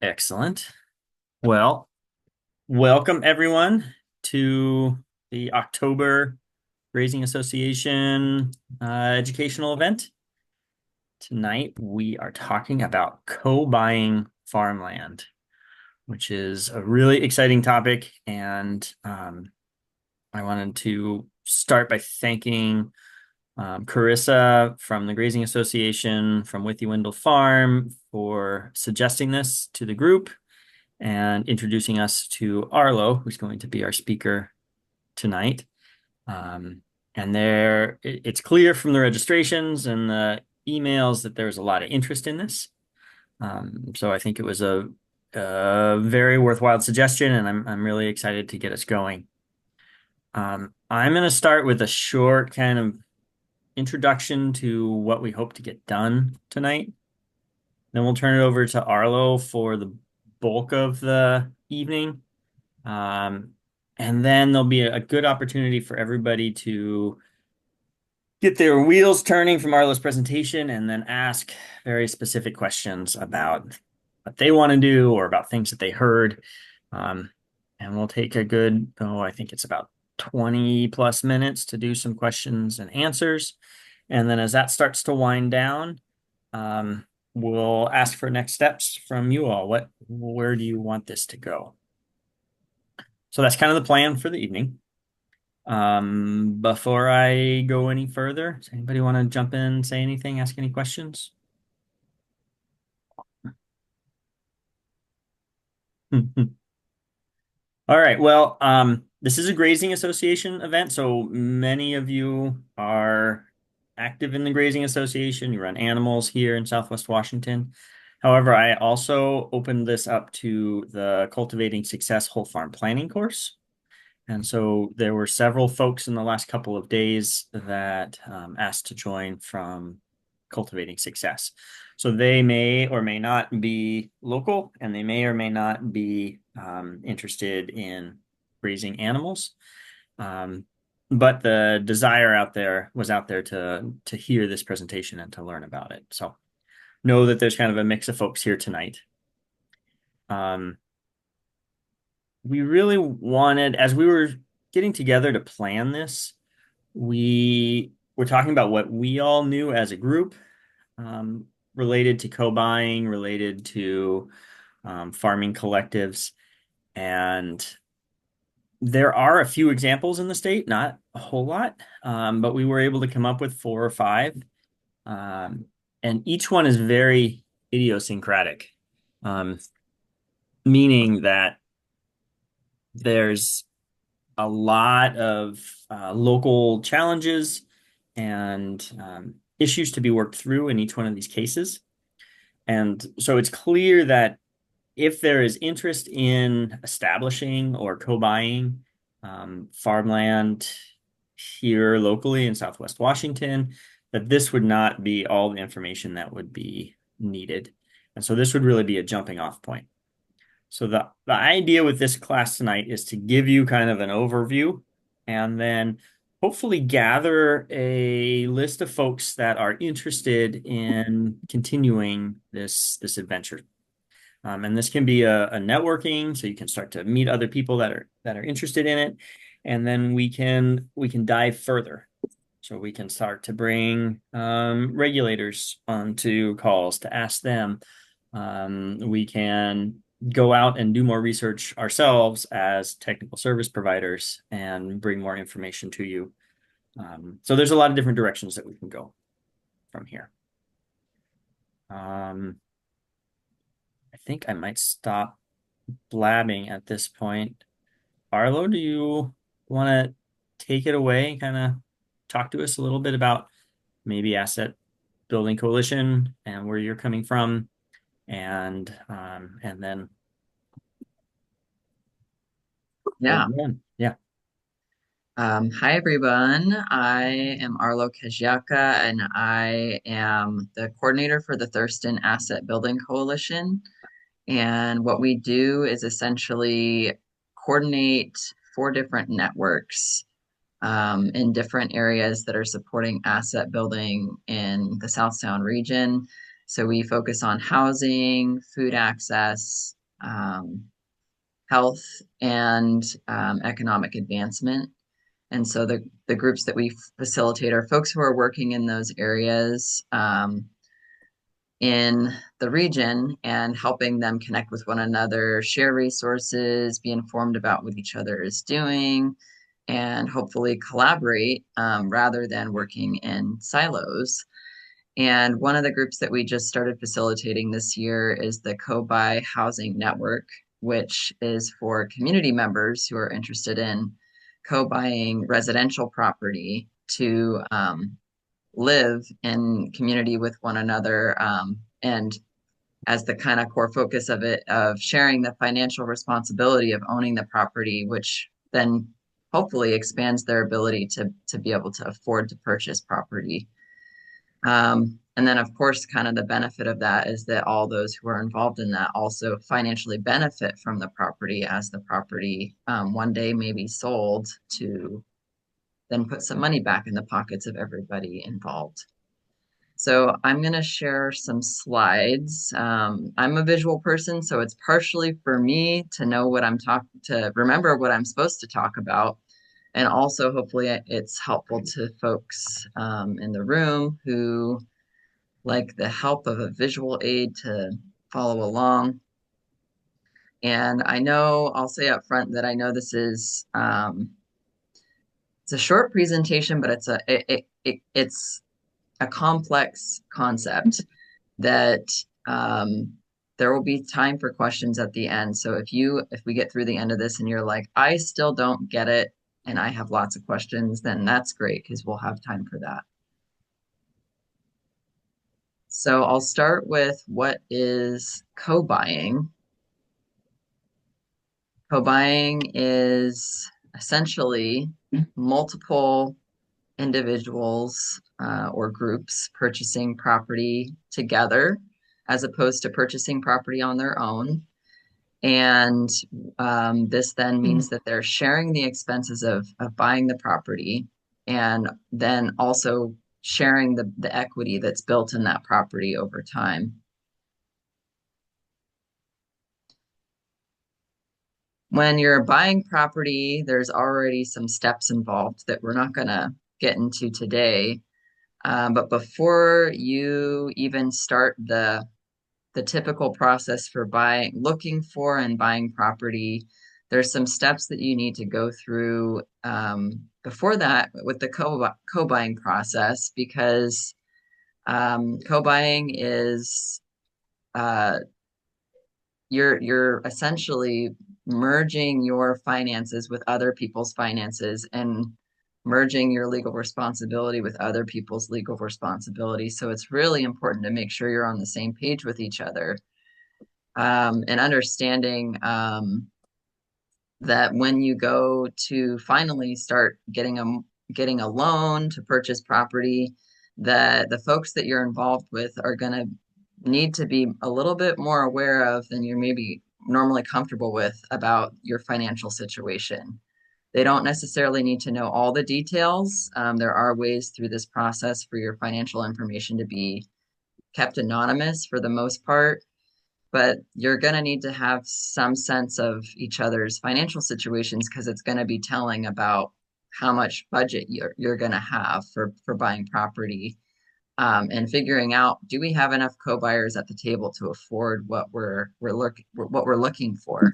Excellent. Well, welcome everyone to the October Grazing Association educational event. Tonight we are talking about co-buying farmland, which is a really exciting topic. And I wanted to start by thanking Carissa from the Grazing Association from Withy Wendell Farm for suggesting this to the group and introducing us to Arlo, who's going to be our speaker tonight. And it's clear from the registrations and the emails that there's a lot of interest in this. So I think it was a very worthwhile suggestion, and I'm really excited to get us going. I'm going to start with a short kind of introduction to what we hope to get done tonight. Then we'll turn it over to Arlo for the bulk of the evening. And then there'll be a good opportunity for everybody to get their wheels turning from Arlo's presentation and then ask very specific questions about what they want to do or about things that they heard. And we'll take a good, I think it's about 20 plus minutes to do some questions and answers. And then as that starts to wind down, we'll ask for next steps from you all. Where do you want this to go? So that's kind of the plan for the evening. Before I go any further, does anybody want to jump in, say anything, ask any questions? All right. Well, this is a Grazing Association event, so many of you are active in the Grazing Association. You run animals here in Southwest Washington. However, I also opened this up to the Cultivating Success Whole Farm Planning course. And so there were several folks in the last couple of days that asked to join from Cultivating Success. So they may or may not be local, and they may or may not be interested in raising animals. But the desire was out there to hear this presentation and to learn about it. So know that there's kind of a mix of folks here tonight. We really wanted, as we were getting together to plan this, we were talking about what we all knew as a group, related to co-buying, related to farming collectives. And there are a few examples in the state, not a whole lot, but we were able to come up with 4 or 5. And each one is very idiosyncratic, meaning that there's a lot of local challenges and issues to be worked through in each one of these cases. And so it's clear that if there is interest in establishing or co-buying farmland here locally in Southwest Washington, that this would not be all the information that would be needed. And so this would really be a jumping off point. So the idea with this class tonight is to give you kind of an overview and then hopefully gather a list of folks that are interested in continuing this adventure. And this can be a networking, so you can start to meet other people that are interested in it, and then we can dive further. So we can start to bring regulators onto calls to ask them. We can go out and do more research ourselves as technical service providers and bring more information to you. So there's a lot of different directions that we can go from here. I think I might stop blabbing at this point. Arlo, do you want to take it away, kind of talk to us a little bit about maybe Asset Building Coalition and where you're coming from, and then Yeah. yeah. Hi, everyone. I am Arlo Kajaka, and I am the coordinator for the Thurston Asset Building Coalition. And what we do is essentially coordinate 4 different networks in different areas that are supporting asset building in the South Sound region. So we focus on housing, food access, um, health, and economic advancement. And so the groups that we facilitate are folks who are working in those areas in the region and helping them connect with one another, share resources, be informed about what each other is doing, and hopefully collaborate rather than working in silos. And one of the groups that we just started facilitating this year is the Co-Buy Housing Network, which is for community members who are interested in co-buying residential property to live in community with one another. And as the kind of core focus of it, of sharing the financial responsibility of owning the property, which then hopefully expands their ability to be able to afford to purchase property. And then, of course, kind of the benefit of that is that all those who are involved in that also financially benefit from the property as the property one day may be sold to then put some money back in the pockets of everybody involved. So I'm going to share some slides. I'm a visual person, so it's partially for me to know what I'm to remember what I'm supposed to talk about. And also, hopefully, it's helpful to folks in the room who like the help of a visual aid to follow along. And I know I'll say up front that I know this is it's a short presentation, but it's a complex concept that there will be time for questions at the end. So if we get through the end of this and you're like, I still don't get it, and I have lots of questions, then that's great because we'll have time for that. So I'll start with what is co-buying. Co-buying is essentially multiple individuals or groups purchasing property together as opposed to purchasing property on their own. And this then means that they're sharing the expenses of buying the property and then also sharing the equity that's built in that property over time. When you're buying property, there's already some steps involved that we're not going to get into today. But before you even start the typical process for looking for and buying property, there's some steps that you need to go through before that with the co-buying process, because co-buying is uh, you're essentially merging your finances with other people's finances and merging your legal responsibility with other people's legal responsibility. So it's really important to make sure you're on the same page with each other and understanding that when you go to finally start getting a loan to purchase property, that the folks that you're involved with are going to need to be a little bit more aware of than you're maybe normally comfortable with about your financial situation. They don't necessarily need to know all the details. There are ways through this process for your financial information to be kept anonymous for the most part, but you're going to need to have some sense of each other's financial situations because it's going to be telling about how much budget you're going to have for buying property and figuring out, do we have enough co-buyers at the table to afford what what we're looking for.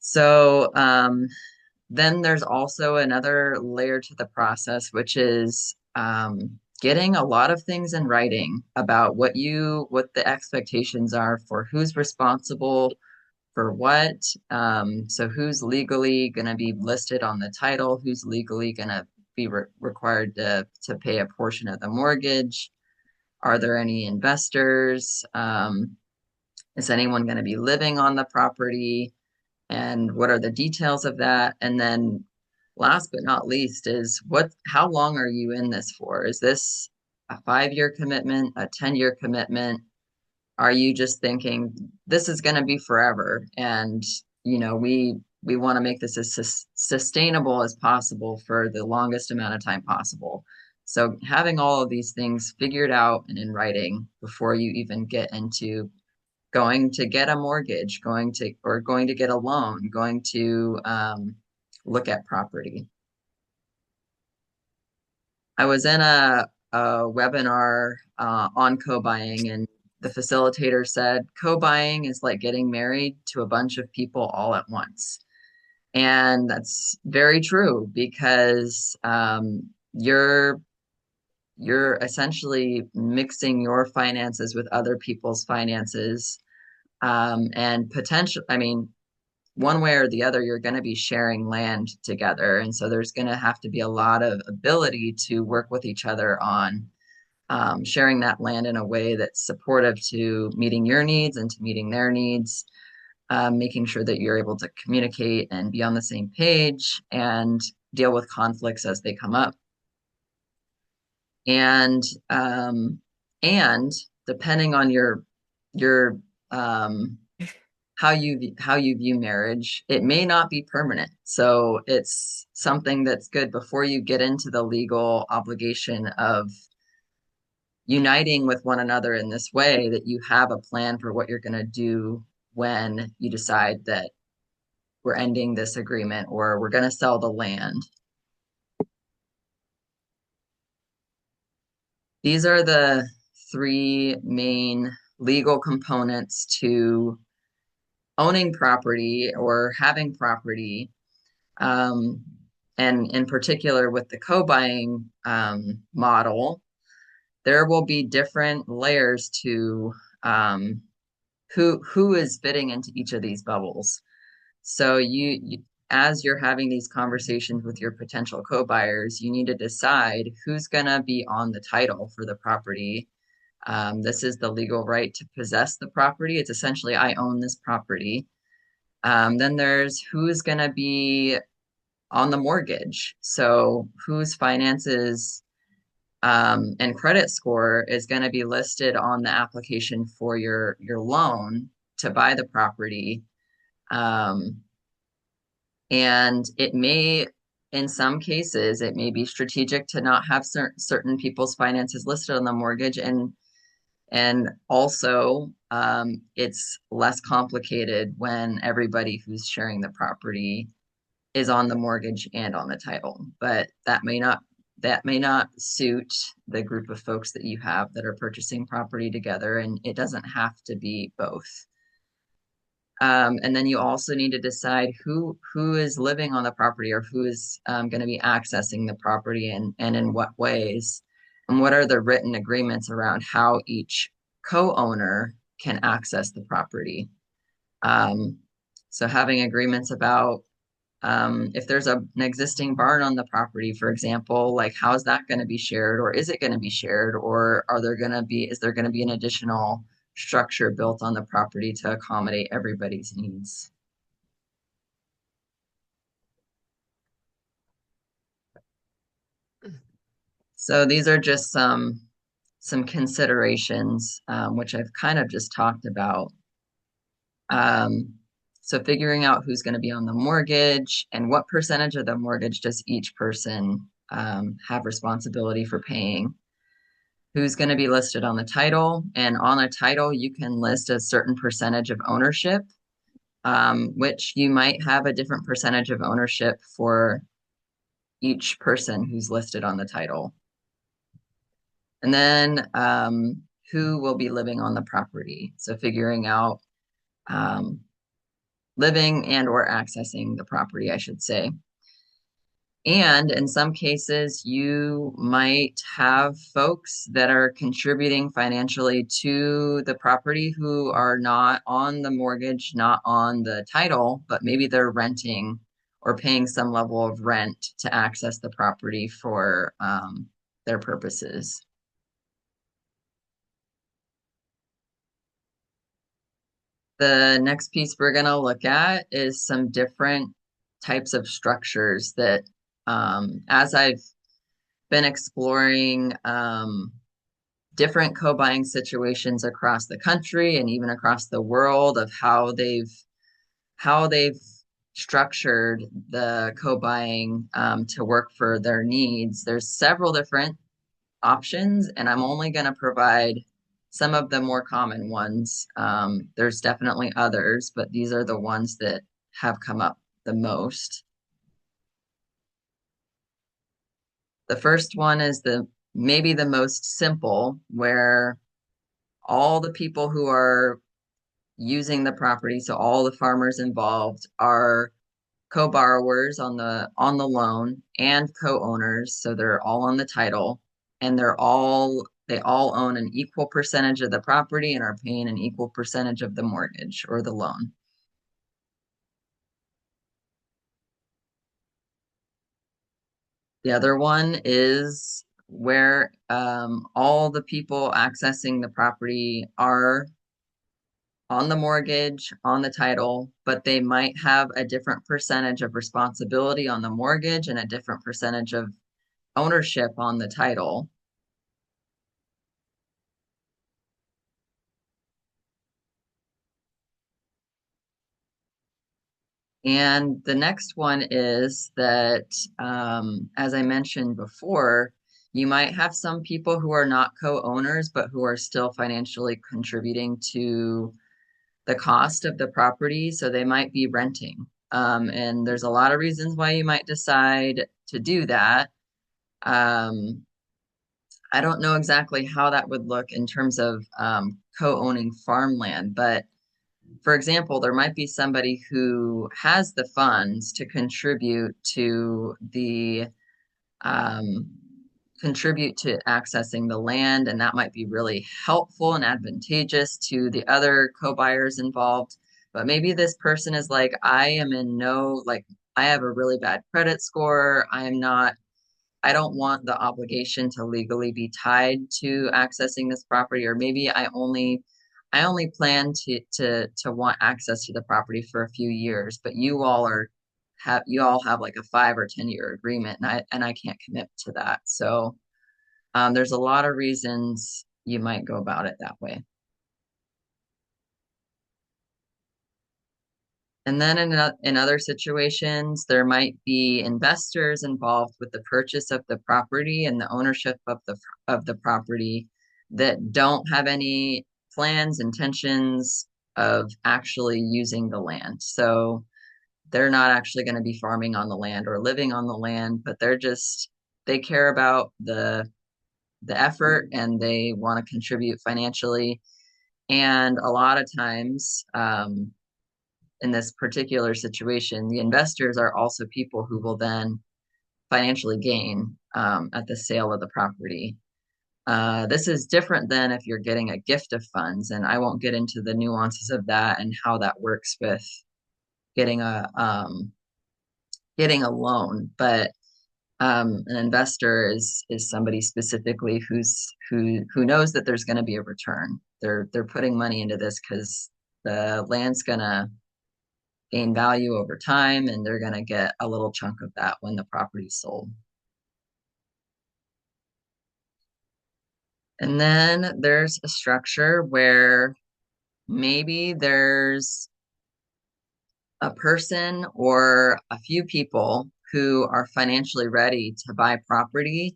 So then there's also another layer to the process, which is getting a lot of things in writing about what the expectations are for who's responsible for what. So who's legally going to be listed on the title, who's legally going to be required to pay a portion of the mortgage. Are there any investors? Is anyone going to be living on the property? And what are the details of that? And then last but not least is how long are you in this for? Is this a 5-year commitment, a 10-year commitment? Are you just thinking this is going to be forever? And, we want to make this as sustainable as possible for the longest amount of time possible. So having all of these things figured out and in writing before you even get into going to get a mortgage, going to get a loan, going to look at property. I was in a webinar on co-buying, and the facilitator said co-buying is like getting married to a bunch of people all at once. And that's very true because you're essentially mixing your finances with other people's finances, and potential. I mean, one way or the other, you're going to be sharing land together, and so there's going to have to be a lot of ability to work with each other on sharing that land in a way that's supportive to meeting your needs and to meeting their needs, making sure that you're able to communicate and be on the same page and deal with conflicts as they come up. And and depending on your how you view marriage, it may not be permanent. So it's something that's good before you get into the legal obligation of uniting with one another in this way, that you have a plan for what you're going to do when you decide that we're ending this agreement or we're going to sell the land. These are the three main legal components to owning property or having property. Um, and in particular, with the co-buying model, there will be different layers to who is fitting into each of these bubbles. So as you're having these conversations with your potential co-buyers, you need to decide who's going to be on the title for the property. This is the legal right to possess the property. It's essentially, I own this property. Then there's who's going to be on the mortgage. So whose finances and credit score is going to be listed on the application for your loan to buy the property. Um, and it may, in some cases, it may be strategic to not have certain people's finances listed on the mortgage, and also it's less complicated when everybody who's sharing the property is on the mortgage and on the title. But that may not suit the group of folks that you have that are purchasing property together, and it doesn't have to be both. And then you also need to decide who is living on the property, or who is going to be accessing the property, and in what ways, and what are the written agreements around how each co-owner can access the property. Um, so having agreements about if there's an existing barn on the property, for example, like how's that going to be shared, or is it going to be shared, or is there going to be an additional structure built on the property to accommodate everybody's needs? So these are just some considerations, which I've kind of just talked about. Um, so figuring out who's going to be on the mortgage and what percentage of the mortgage does each person have responsibility for paying. Who's going to be listed on the title. And on a title, you can list a certain percentage of ownership, which you might have a different percentage of ownership for each person who's listed on the title. And then who will be living on the property. So figuring out um, living and or accessing the property, I should say. And in some cases, you might have folks that are contributing financially to the property who are not on the mortgage, not on the title, but maybe they're renting or paying some level of rent to access the property for their purposes. The next piece we're going to look at is some different types of structures that, as I've been exploring different co-buying situations across the country and even across the world, of how they've structured the co-buying to work for their needs. There's several different options, and I'm only going to provide some of the more common ones. There's definitely others, but these are the ones that have come up the most. The first one is the maybe the most simple, where all the people who are using the property, so all the farmers involved are co-borrowers on the loan and co-owners, so they're all on the title and they all own an equal percentage of the property and are paying an equal percentage of the mortgage or the loan. The other one is where all the people accessing the property are on the mortgage, on the title, but they might have a different percentage of responsibility on the mortgage and a different percentage of ownership on the title. And the next one is that, as I mentioned before, you might have some people who are not co-owners, but who are still financially contributing to the cost of the property. So they might be renting. And there's a lot of reasons why you might decide to do that. Um, I don't know exactly how that would look in terms of co-owning farmland, but for example, there might be somebody who has the funds to um, contribute to accessing the land, and that might be really helpful and advantageous to the other co-buyers involved. But maybe this person is like, I am in no, like, I have a really bad credit score. I don't want the obligation to legally be tied to accessing this property, or maybe I only plan to want access to the property for a few years, but you all have like a 5 or 10 year agreement, and I can't commit to that. So there's a lot of reasons you might go about it that way. And then in other situations, there might be investors involved with the purchase of the property and the ownership of the property that don't have any plans, intentions of actually using the land. So they're not actually going to be farming on the land or living on the land, but they care about the effort and they want to contribute financially. And a lot of times, in this particular situation, the investors are also people who will then financially gain at the sale of the property. This is different than if you're getting a gift of funds, and I won't get into the nuances of that and how that works with getting getting a loan. But an investor is somebody specifically who knows that there's going to be a return. They're putting money into this because the land's going to gain value over time, and they're going to get a little chunk of that when the property's sold. And then there's a structure where maybe there's a person or a few people who are financially ready to buy property.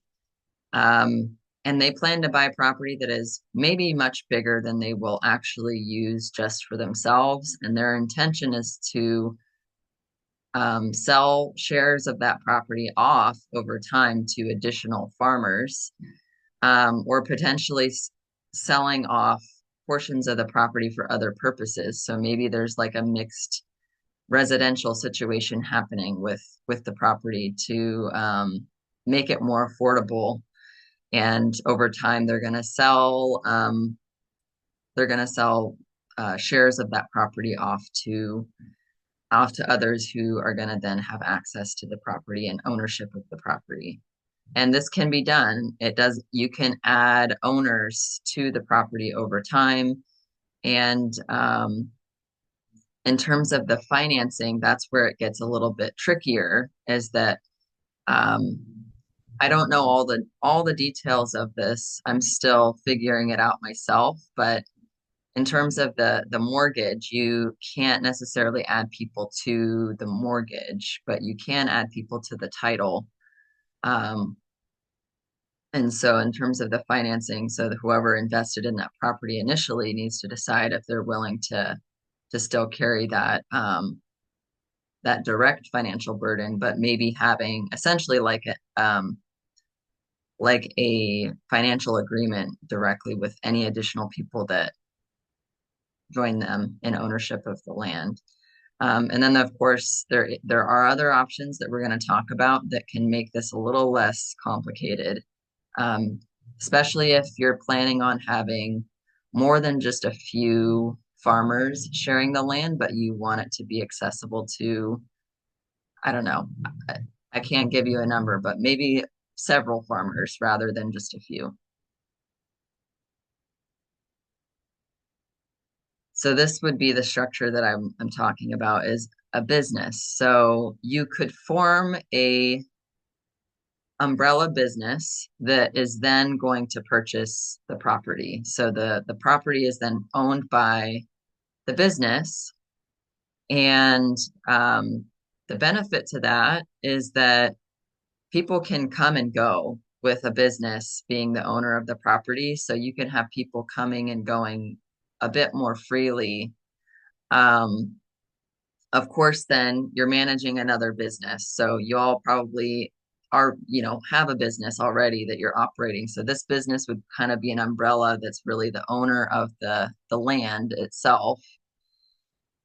And they plan to buy property that is maybe much bigger than they will actually use just for themselves. And their intention is to sell shares of that property off over time to additional farmers, or potentially selling off portions of the property for other purposes. So maybe there's like a mixed residential situation happening with the property to make it more affordable. And over time, they're going to sell shares of that property off to others who are going to then have access to the property and ownership of the property. And this can be done. You can add owners to the property over time. And in terms of the financing, that's where it gets a little bit trickier, is that um, I don't know all the details of this. I'm still figuring it out myself, but in terms of the mortgage, you can't necessarily add people to the mortgage, but you can add people to the title. Um, And so in terms of the financing, so that whoever invested in that property initially needs to decide if they're willing to still carry that direct financial burden, but maybe having essentially like a financial agreement directly with any additional people that join them in ownership of the land. And then, of course, there are other options that we're going to talk about that can make this a little less complicated, um, especially if you're planning on having more than just a few farmers sharing the land, but you want it to be accessible to, I don't know, I, I can't give you a number, but maybe several farmers rather than just a few. So this would be the structure that I'm talking about is a business. So you could form a umbrella business that is then going to purchase the property. So the property is then owned by the business, and the benefit to that is that people can come and go with a business being the owner of the property. So you can have people coming and going a bit more freely. Um, of course, then you're managing another business. So you all probably have a business already that you're operating. So this business would kind of be an umbrella that's really the owner of the land itself.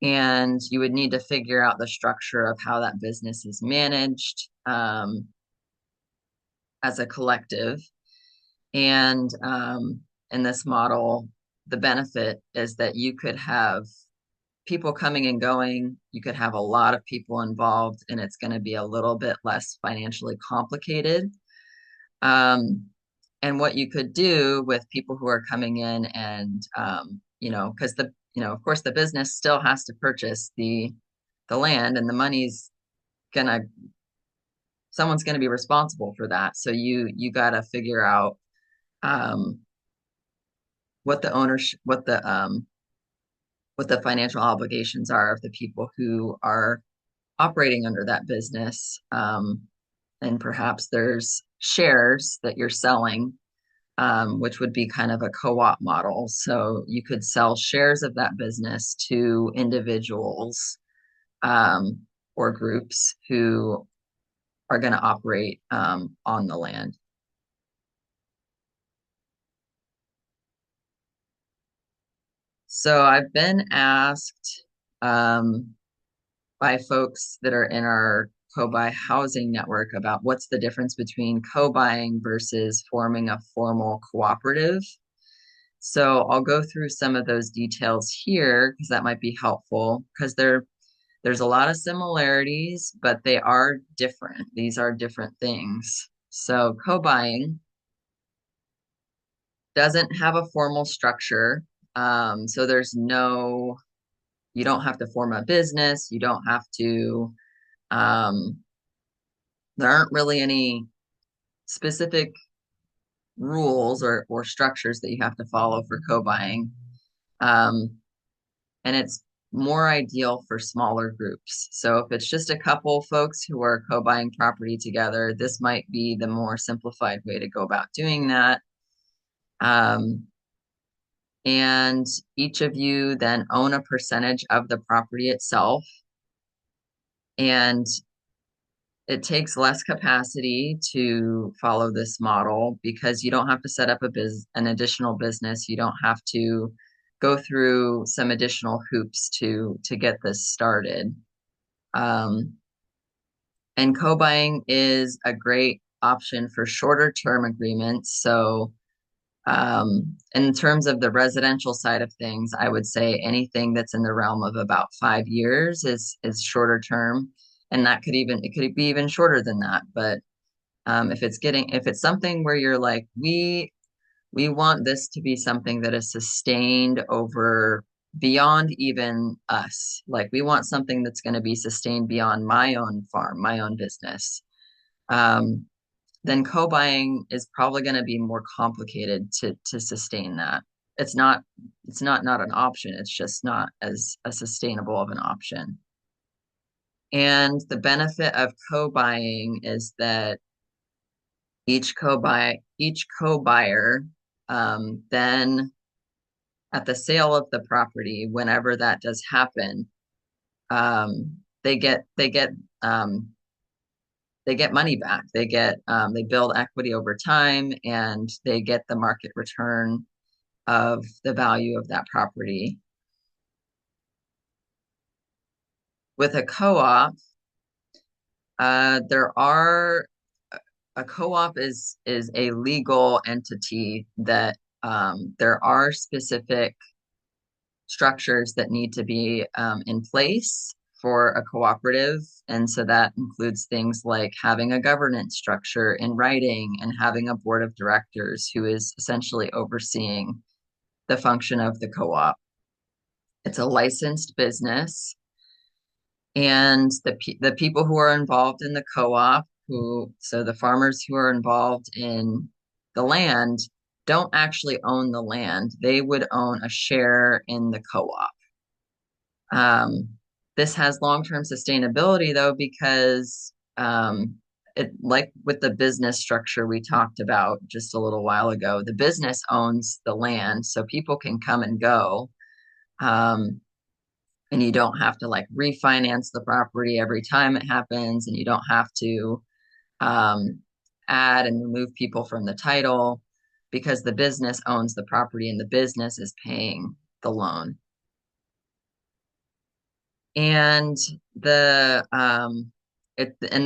And you would need to figure out the structure of how that business is managed as a collective. And in this model, the benefit is that you could have people coming and going. You could have a lot of people involved, and it's going to be a little bit less financially complicated. Um, and what you could do with people who are coming in and, because of course, the business still has to purchase the land, and the money's gonna someone's gonna be responsible for that. So you got to figure out um, what the ownership, what the financial obligations are of the people who are operating under that business. And perhaps there's shares that you're selling, which would be kind of a co-op model. So you could sell shares of that business to individuals um, or groups who are going to operate on the land. So I've been asked by folks that are in our co-buy housing network about what's the difference between co-buying versus forming a formal cooperative. So I'll go through some of those details here because that might be helpful because there's a lot of similarities, but they are different. These are different things. So co-buying doesn't have a formal structure. So you don't have to form a business. You don't have to, um, there aren't really any specific rules or structures that you have to follow for co-buying. Um, and it's more ideal for smaller groups. So if it's just a couple folks who are co-buying property together, this might be the more simplified way to go about doing that. Um, and each of you then own a percentage of the property itself. And it takes less capacity to follow this model because you don't have to set up an additional business. You don't have to go through some additional hoops to get this started. Um, and co-buying is a great option for shorter term agreements. So in terms of the residential side of things, I would say anything that's in the realm of about 5 years is shorter term, and it could be even shorter than that. But if it's something where you're like, we want this to be something that is sustained over beyond even us. Like we want something that's going to be sustained beyond my own farm, my own business. Um, then co-buying is probably going to be more complicated to sustain that. It's not not an option. It's just not as a sustainable of an option. And the benefit of co-buying is that each co-buyer then at the sale of the property, whenever that does happen, um, they get they get um, they get money back. They build equity over time, and they get the market return of the value of that property. With a co-op, there are a co-op is a legal entity that there are specific structures that need to be in place for a cooperative. And so that includes things like having a governance structure in writing and having a board of directors who is essentially overseeing the function of the co-op. It's a licensed business, and the people who are involved in the co-op, so the farmers who are involved in the land don't actually own the land. They would own a share in the co-op. Um, this has long-term sustainability though, because like with the business structure we talked about just a little while ago, the business owns the land, so people can come and go. Um, and you don't have to like refinance the property every time it happens, and you don't have to um, add and remove people from the title because the business owns the property and the business is paying the loan. And and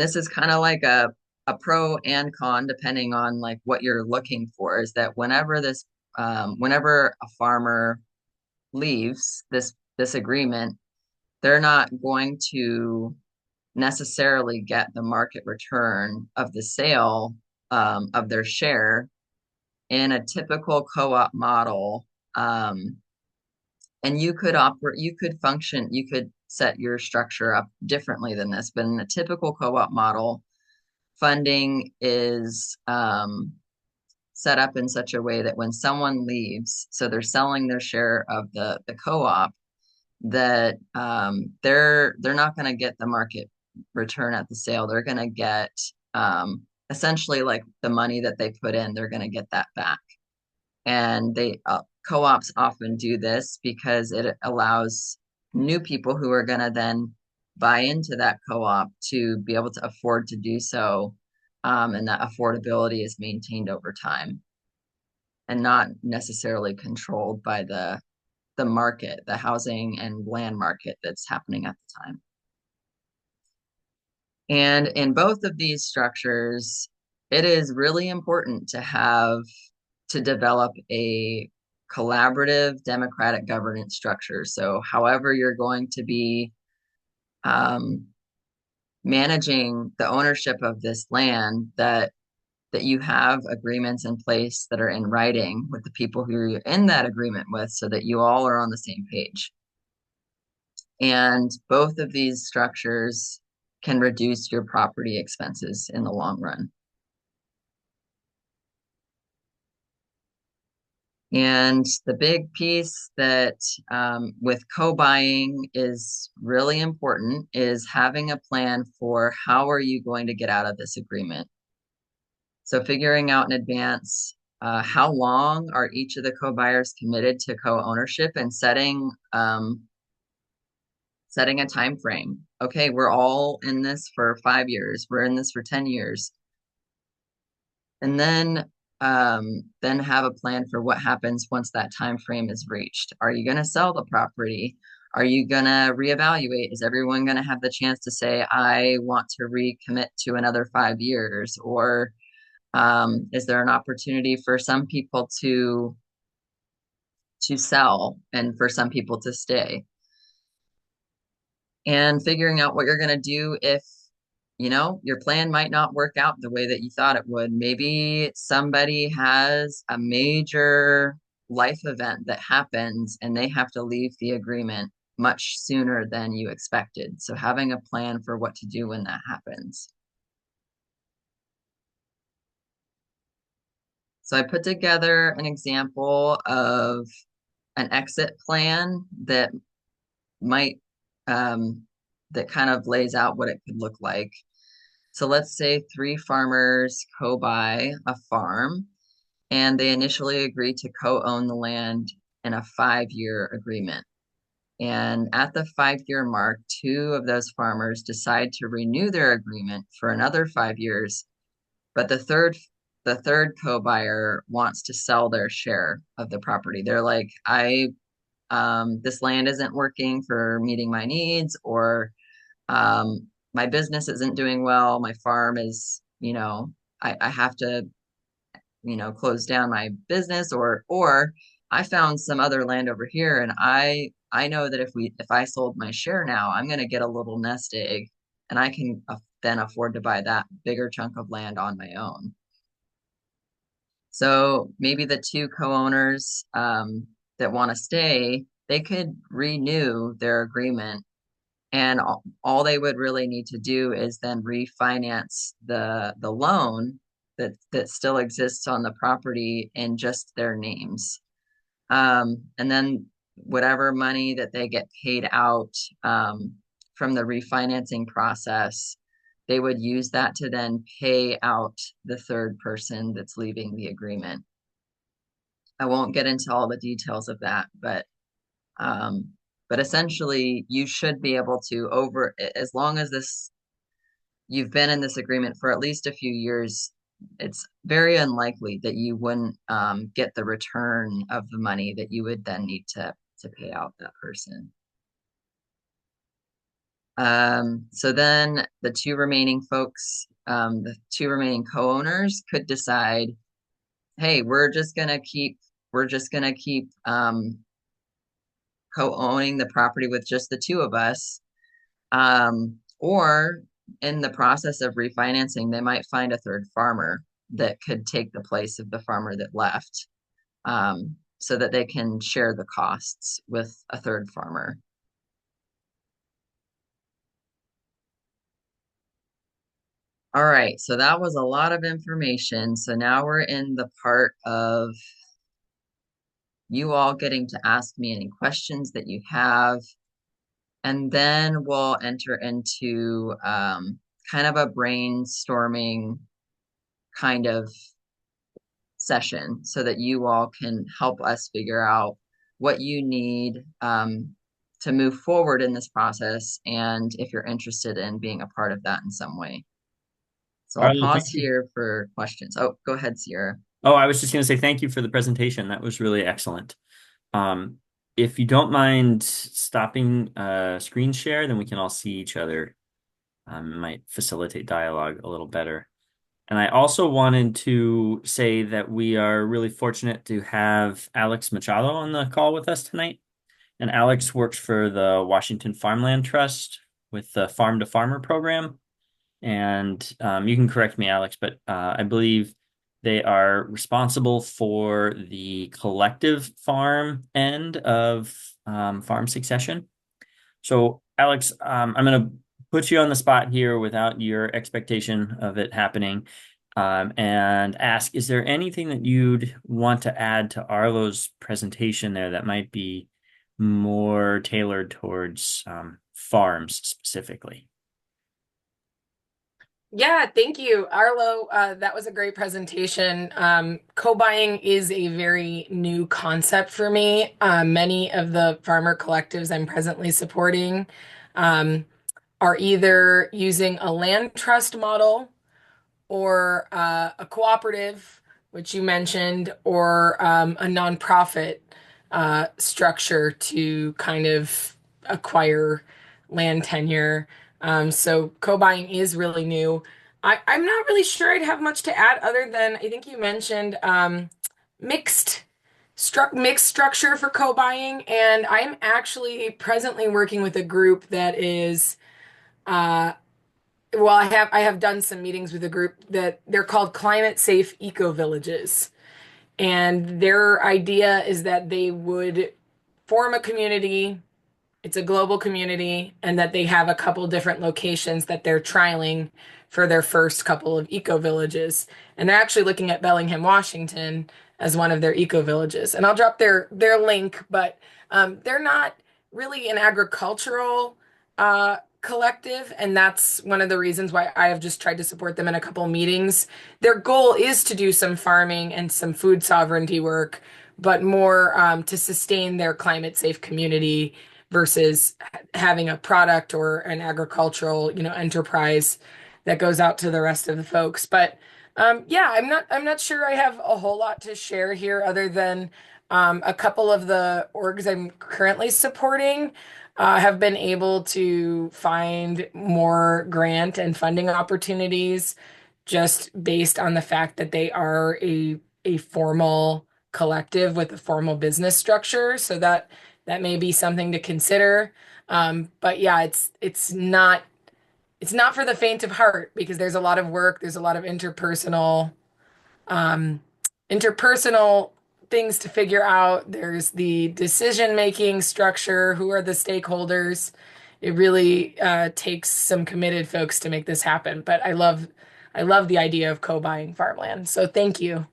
this is kind of like a pro and con depending on like what you're looking for, is that whenever a farmer leaves this agreement, they're not going to necessarily get the market return of the sale of their share in a typical co-op model. And you could function, you could set your structure up differently than this, but in a typical co-op model, funding is set up in such a way that when someone leaves, so they're selling their share of the co-op, that they're not going to get the market return at the sale. They're going to get essentially like the money that they put in, they're going to get that back. And they co-ops often do this because it allows new people who are going to then buy into that co-op to be able to afford to do so. And that affordability is maintained over time and not necessarily controlled by the market, the housing and land market that's happening at the time. And in both of these structures, it is really important to develop a collaborative democratic governance structure. So however you're going to be um, managing the ownership of this land, that you have agreements in place that are in writing with the people who you're in that agreement with so that you all are on the same page. And both of these structures can reduce your property expenses in the long run. And the big piece that with co-buying is really important is having a plan for how are you going to get out of this agreement. So figuring out in advance how long are each of the co-buyers committed to co-ownership, and setting a time frame. Okay, we're all in this for 5 years. We're in this for 10 years. And then have a plan for what happens once that time frame is reached. Are you going to sell the property? Are you going to reevaluate? Is everyone going to have the chance to say, I want to recommit to another 5 years? Or is there an opportunity for some people to sell and for some people to stay? And figuring out what you're going to do if your plan might not work out the way that you thought it would. Maybe somebody has a major life event that happens and they have to leave the agreement much sooner than you expected. So having a plan for what to do when that happens. So I put together an example of an exit plan might um, that kind of lays out what it could look like. So let's say three farmers co-buy a farm. and they initially agreed to co-own the land in a 5-year agreement. And at the 5-year mark, two of those farmers decide to renew their agreement for another 5 years, but the third co-buyer wants to sell their share of the property. They're like, this land isn't working for meeting my needs, or my business isn't doing well. My farm is, I have to, close down my business, or I found some other land over here, and I know that if I sold my share now, I'm going to get a little nest egg, and I can then afford to buy that bigger chunk of land on my own. So maybe the two co-owners that want to stay, they could renew their agreement, and all they would really need to do is then refinance the loan that still exists on the property in just their names. And then whatever money that they get paid out from the refinancing process, they would use that to then pay out the third person that's leaving the agreement. I won't get into all the details of that, um, but essentially, you should be able to as long as this you've been in this agreement for at least a few years, it's very unlikely that you wouldn't get the return of the money that you would then need to pay out that person. So then the two remaining co-owners could decide, hey, we're just gonna keep co-owning the property with just the two of us. Or in the process of refinancing, they might find a third farmer that could take the place of the farmer that left, so that they can share the costs with a third farmer. All right, so that was a lot of information. So now we're in the part of you all getting to ask me any questions that you have, and then we'll enter into kind of a brainstorming kind of session so that you all can help us figure out what you need to move forward in this process, and if you're interested in being a part of that in some way. So I'll Arlo, pause thank you. here for questions. Oh, go ahead, Sierra. Oh, I was just going to say thank you for the presentation. That was really excellent. Um, if you don't mind stopping screen share, then we can all see each other. It might facilitate dialogue a little better. And I also wanted to say that we are really fortunate to have Alex Machado on the call with us tonight. And Alex works for the Washington Farmland Trust with the Farm to Farmer program. And you can correct me, Alex, but I believe they are responsible for the collective farm end of farm succession. So, Alex, I'm going to put you on the spot here without your expectation of it happening, and ask, is there anything that you'd want to add to Arlo's presentation there that might be more tailored towards farms specifically? Yeah, thank you, Arlo. That was a great presentation. Co-buying is a very new concept for me. Many of the farmer collectives I'm presently supporting um, are either using a land trust model or a cooperative, which you mentioned, or a nonprofit structure to kind of acquire land tenure. So co-buying is really new. I'm not really sure I'd have much to add other than I think you mentioned mixed mixed structure for co-buying, and I'm actually presently working with a group that is uh, well, I have done some meetings with a group that they're called climate safe eco villages. And their idea is that they would form a community, it's a global community, and that they have a couple different locations that they're trialing for their first couple of eco villages. And they're actually looking at Bellingham, Washington as one of their eco villages. And I'll drop their link, but they're not really an agricultural collective, and that's one of the reasons why I have just tried to support them in a couple of meetings. Their goal is to do some farming and some food sovereignty work, but more to sustain their climate safe community versus having a product or an agricultural, enterprise that goes out to the rest of the folks. But yeah, I'm not sure I have a whole lot to share here other than a couple of the orgs I'm currently supporting have been able to find more grant and funding opportunities just based on the fact that they are a formal collective with a formal business structure. So that may be something to consider. But yeah, it's not for the faint of heart because there's a lot of work, there's a lot of um, interpersonal things to figure out. There's the decision-making structure, who are the stakeholders. It really takes some committed folks to make this happen. But I love the idea of co-buying farmland. So thank you.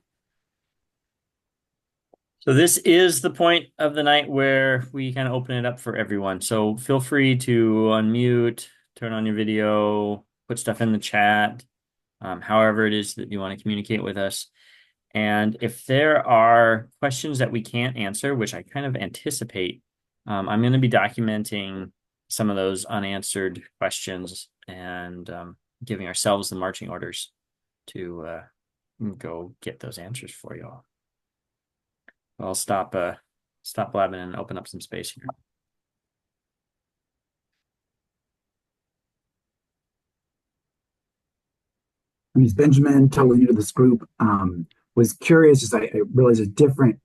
So this is the point of the night where we kind of open it up for everyone. So feel free to unmute, turn on your video, put stuff in the chat, however it is that you want to communicate with us. And if there are questions that we can't answer, which I kind of anticipate, I'm going to be documenting some of those unanswered questions and giving ourselves the marching orders to go get those answers for you all. I'll stop blabbing and open up some space here. My name is Benjamin, totally new to this group. Was curious as I realized a different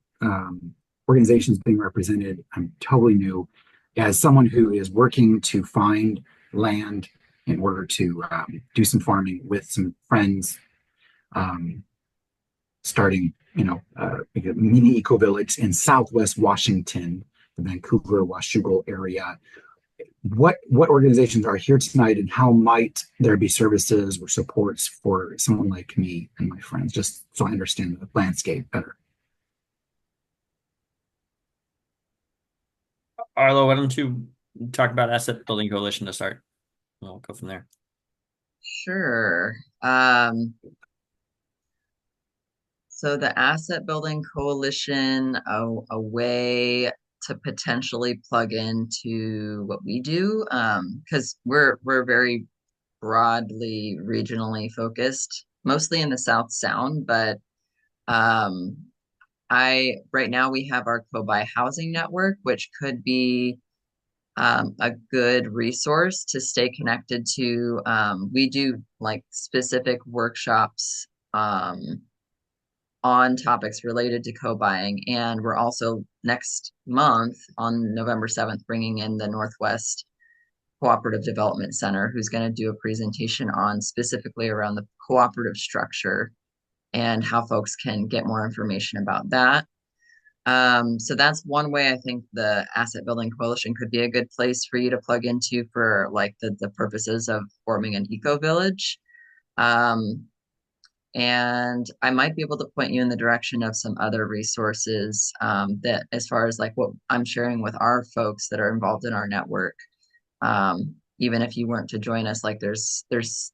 organizations being represented. I'm totally new. As someone who is working to find land in order to do some farming with some friends, um, starting, like a mini eco village in Southwest Washington, the Vancouver, Washougal area. What organizations are here tonight, and how might there be services or supports for someone like me and my friends, just so I understand the landscape better? Arlo, why don't you talk about Asset Building Coalition to start? We'll go from there. Sure. So the Asset Building Coalition, a way to potentially plug into what we do, because we're very broadly regionally focused, mostly in the South Sound, but um, I right now we have our co-buy housing network, which could be a good resource to stay connected to. We do like specific workshops on topics related to co-buying, and we're also next month on November 7th bringing in the Northwest Cooperative Development Center, who's going to do a presentation on specifically around the cooperative structure and how folks can get more information about that. So that's one way I think the Asset Building Coalition could be a good place for you to plug into for like the purposes of forming an eco village. Um, and I might be able to point you in the direction of some other resources that as far as like what I'm sharing with our folks that are involved in our network. Even if you weren't to join us, like there's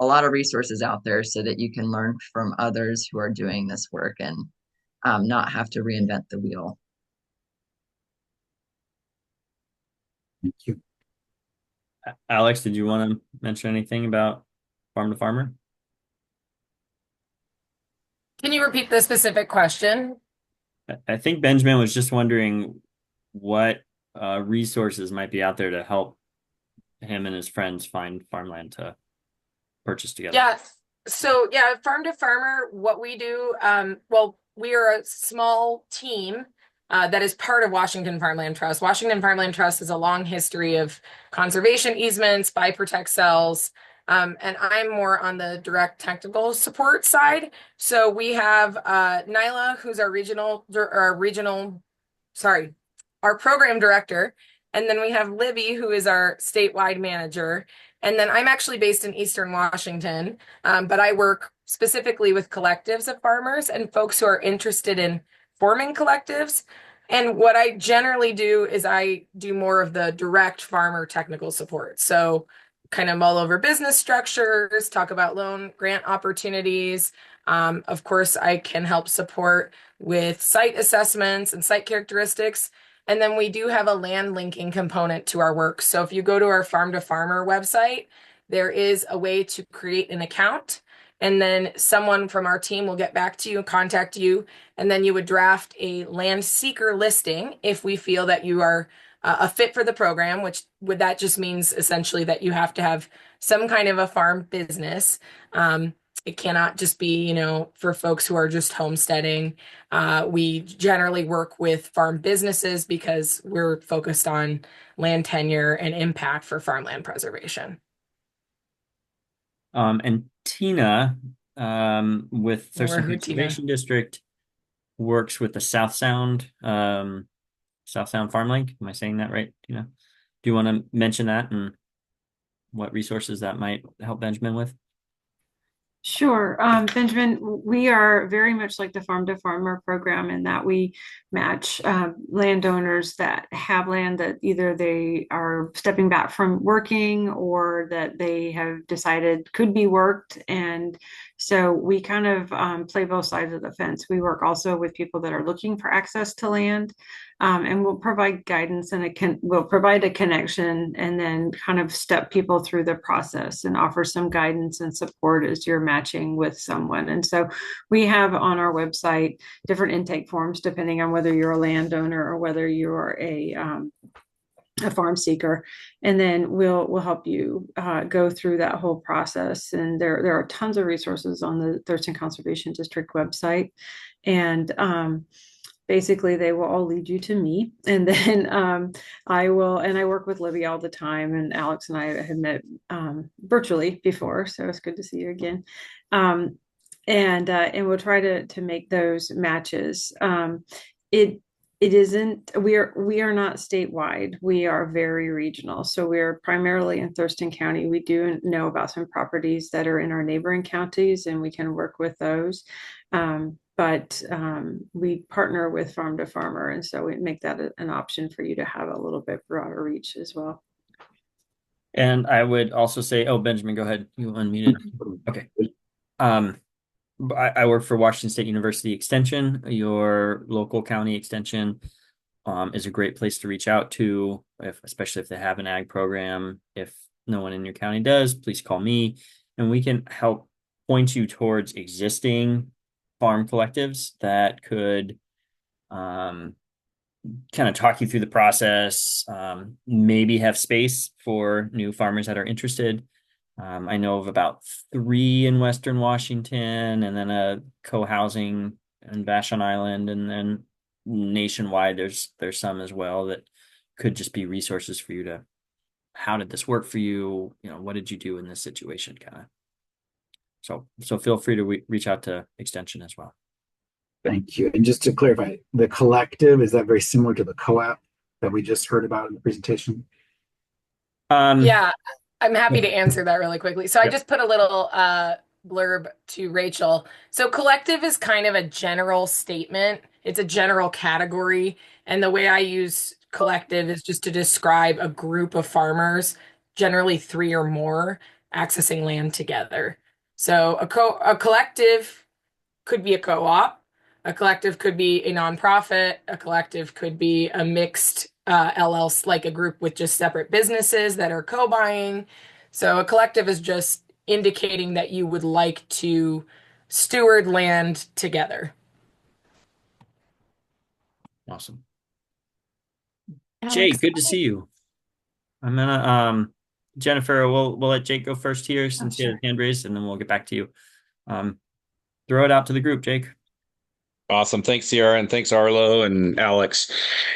a lot of resources out there so that you can learn from others who are doing this work and not have to reinvent the wheel. Thank you. Alex, did you want to mention anything about farm to farmer? Can you repeat the specific question? I think Benjamin was just wondering what resources might be out there to help him and his friends find farmland to purchase together. Yeah. So yeah, farm to farmer, what we do, well, we are a small team that is part of Washington Farmland Trust. Washington Farmland Trust has a long history of conservation easements, buy protect sells, and I'm more on the direct technical support side. So we have Nyla, who's our program director, and then we have Libby, who is our statewide manager. And then I'm actually based in Eastern Washington, but I work specifically with collectives of farmers and folks who are interested in forming collectives. And what I generally do is I do more of the direct farmer technical support. So, kind of mull over business structures, talk about loan grant opportunities. Of course, I can help support with site assessments and site characteristics. And then we do have a land linking component to our work. So, if you go to our farm to farmer website, there is a way to create an account. And then someone from our team will get back to you and contact you, and then you would draft a land seeker listing if we feel that you are a fit for the program, which would that just means essentially that you have to have some kind of a farm business. It cannot just be, for folks who are just homesteading. We generally work with farm businesses because we're focused on land tenure and impact for farmland preservation. And Tina, with Or Thurston Hutina. Conservation District, works with the South Sound Farm Link. Am I saying that right, Tina? Do you want to mention that and what resources that might help Benjamin with? Sure. Benjamin, we are very much like the farm to farmer program in that we match landowners that have land that either they are stepping back from working or that they have decided could be worked. And so we kind of play both sides of the fence. We work also with people that are looking for access to land. And we'll provide guidance and we'll provide a connection and then kind of step people through the process and offer some guidance and support as you're matching with someone. And so we have on our website different intake forms depending on whether you're a landowner or whether you're a farm seeker, and then we'll help you go through that whole process. And there are tons of resources on the Thurston Conservation District website, and basically they will all lead you to me, and then I work with Libby all the time, and Alex and I have met virtually before, so it's good to see you again. And we'll try to make those matches. It isn't, we are not statewide. We are very regional. So we're primarily in Thurston County. We do know about some properties that are in our neighboring counties, and we can work with those. But we partner with farm to farmer, and so we make that an option for you to have a little bit broader reach as well. And I would also say, oh, Benjamin, go ahead. You unmuted. Okay. I work for Washington State University Extension. Your local county extension is a great place to reach out to, especially if they have an ag program. If no one in your county does, please call me, and we can help point you towards existing farm collectives that could kind of talk you through the process, maybe have space for new farmers that are interested. I know of about 3 in Western Washington, and then a co-housing in Vashon Island, and then nationwide there's some as well that could just be resources for you to, how did this work for you? What did you do in this situation, kind of. So feel free to reach out to Extension as well. Thank you. And just to clarify, the collective, is that very similar to the co-op that we just heard about in the presentation? Yeah, I'm happy to answer that really quickly. So I just put a little blurb to Rachel. So collective is kind of a general statement. It's a general category. And the way I use collective is just to describe a group of farmers, generally 3 or more, accessing land together. So a collective could be a co-op. A collective could be a nonprofit. A collective could be a mixed LLC, like a group with just separate businesses that are co-buying. So a collective is just indicating that you would like to steward land together. Awesome. Alex. Jake, good to see you. I'm gonna Jennifer, we'll let Jake go first here since he has hand raised, and then we'll get back to you. Throw it out to the group, Jake. Awesome. Thanks, Sierra, and thanks, Arlo and Alex.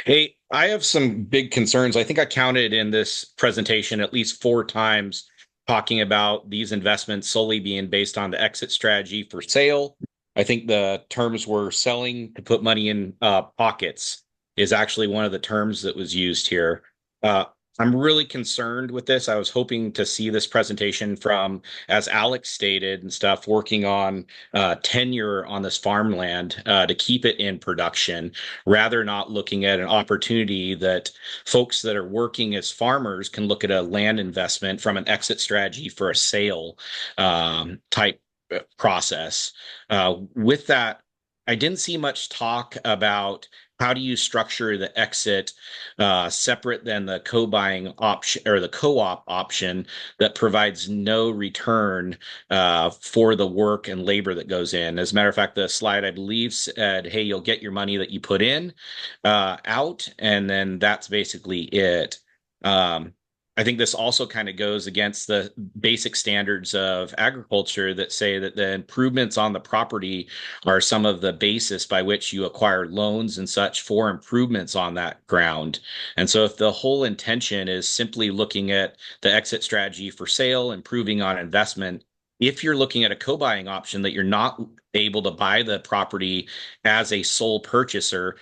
Hey, I have some big concerns. I think I counted in this presentation at least 4 times talking about these investments solely being based on the exit strategy for sale. I think the terms were selling to put money in pockets is actually one of the terms that was used here. I'm really concerned with this. I was hoping to see this presentation from, as Alex stated and stuff, working on tenure on this farmland to keep it in production, rather not looking at an opportunity that folks that are working as farmers can look at a land investment from an exit strategy for a sale type process. With that, I didn't see much talk about how do you structure the exit separate than the co-buying option or the co-op option that provides no return for the work and labor that goes in. As a matter of fact, the slide I believe said, "Hey, you'll get your money that you put in out, and then that's basically it." Um, I think this also kind of goes against the basic standards of agriculture that say that the improvements on the property are some of the basis by which you acquire loans and such for improvements on that ground. And so, if the whole intention is simply looking at the exit strategy for sale, improving on investment, if you're looking at a co-buying option that you're not able to buy the property as a sole purchaser,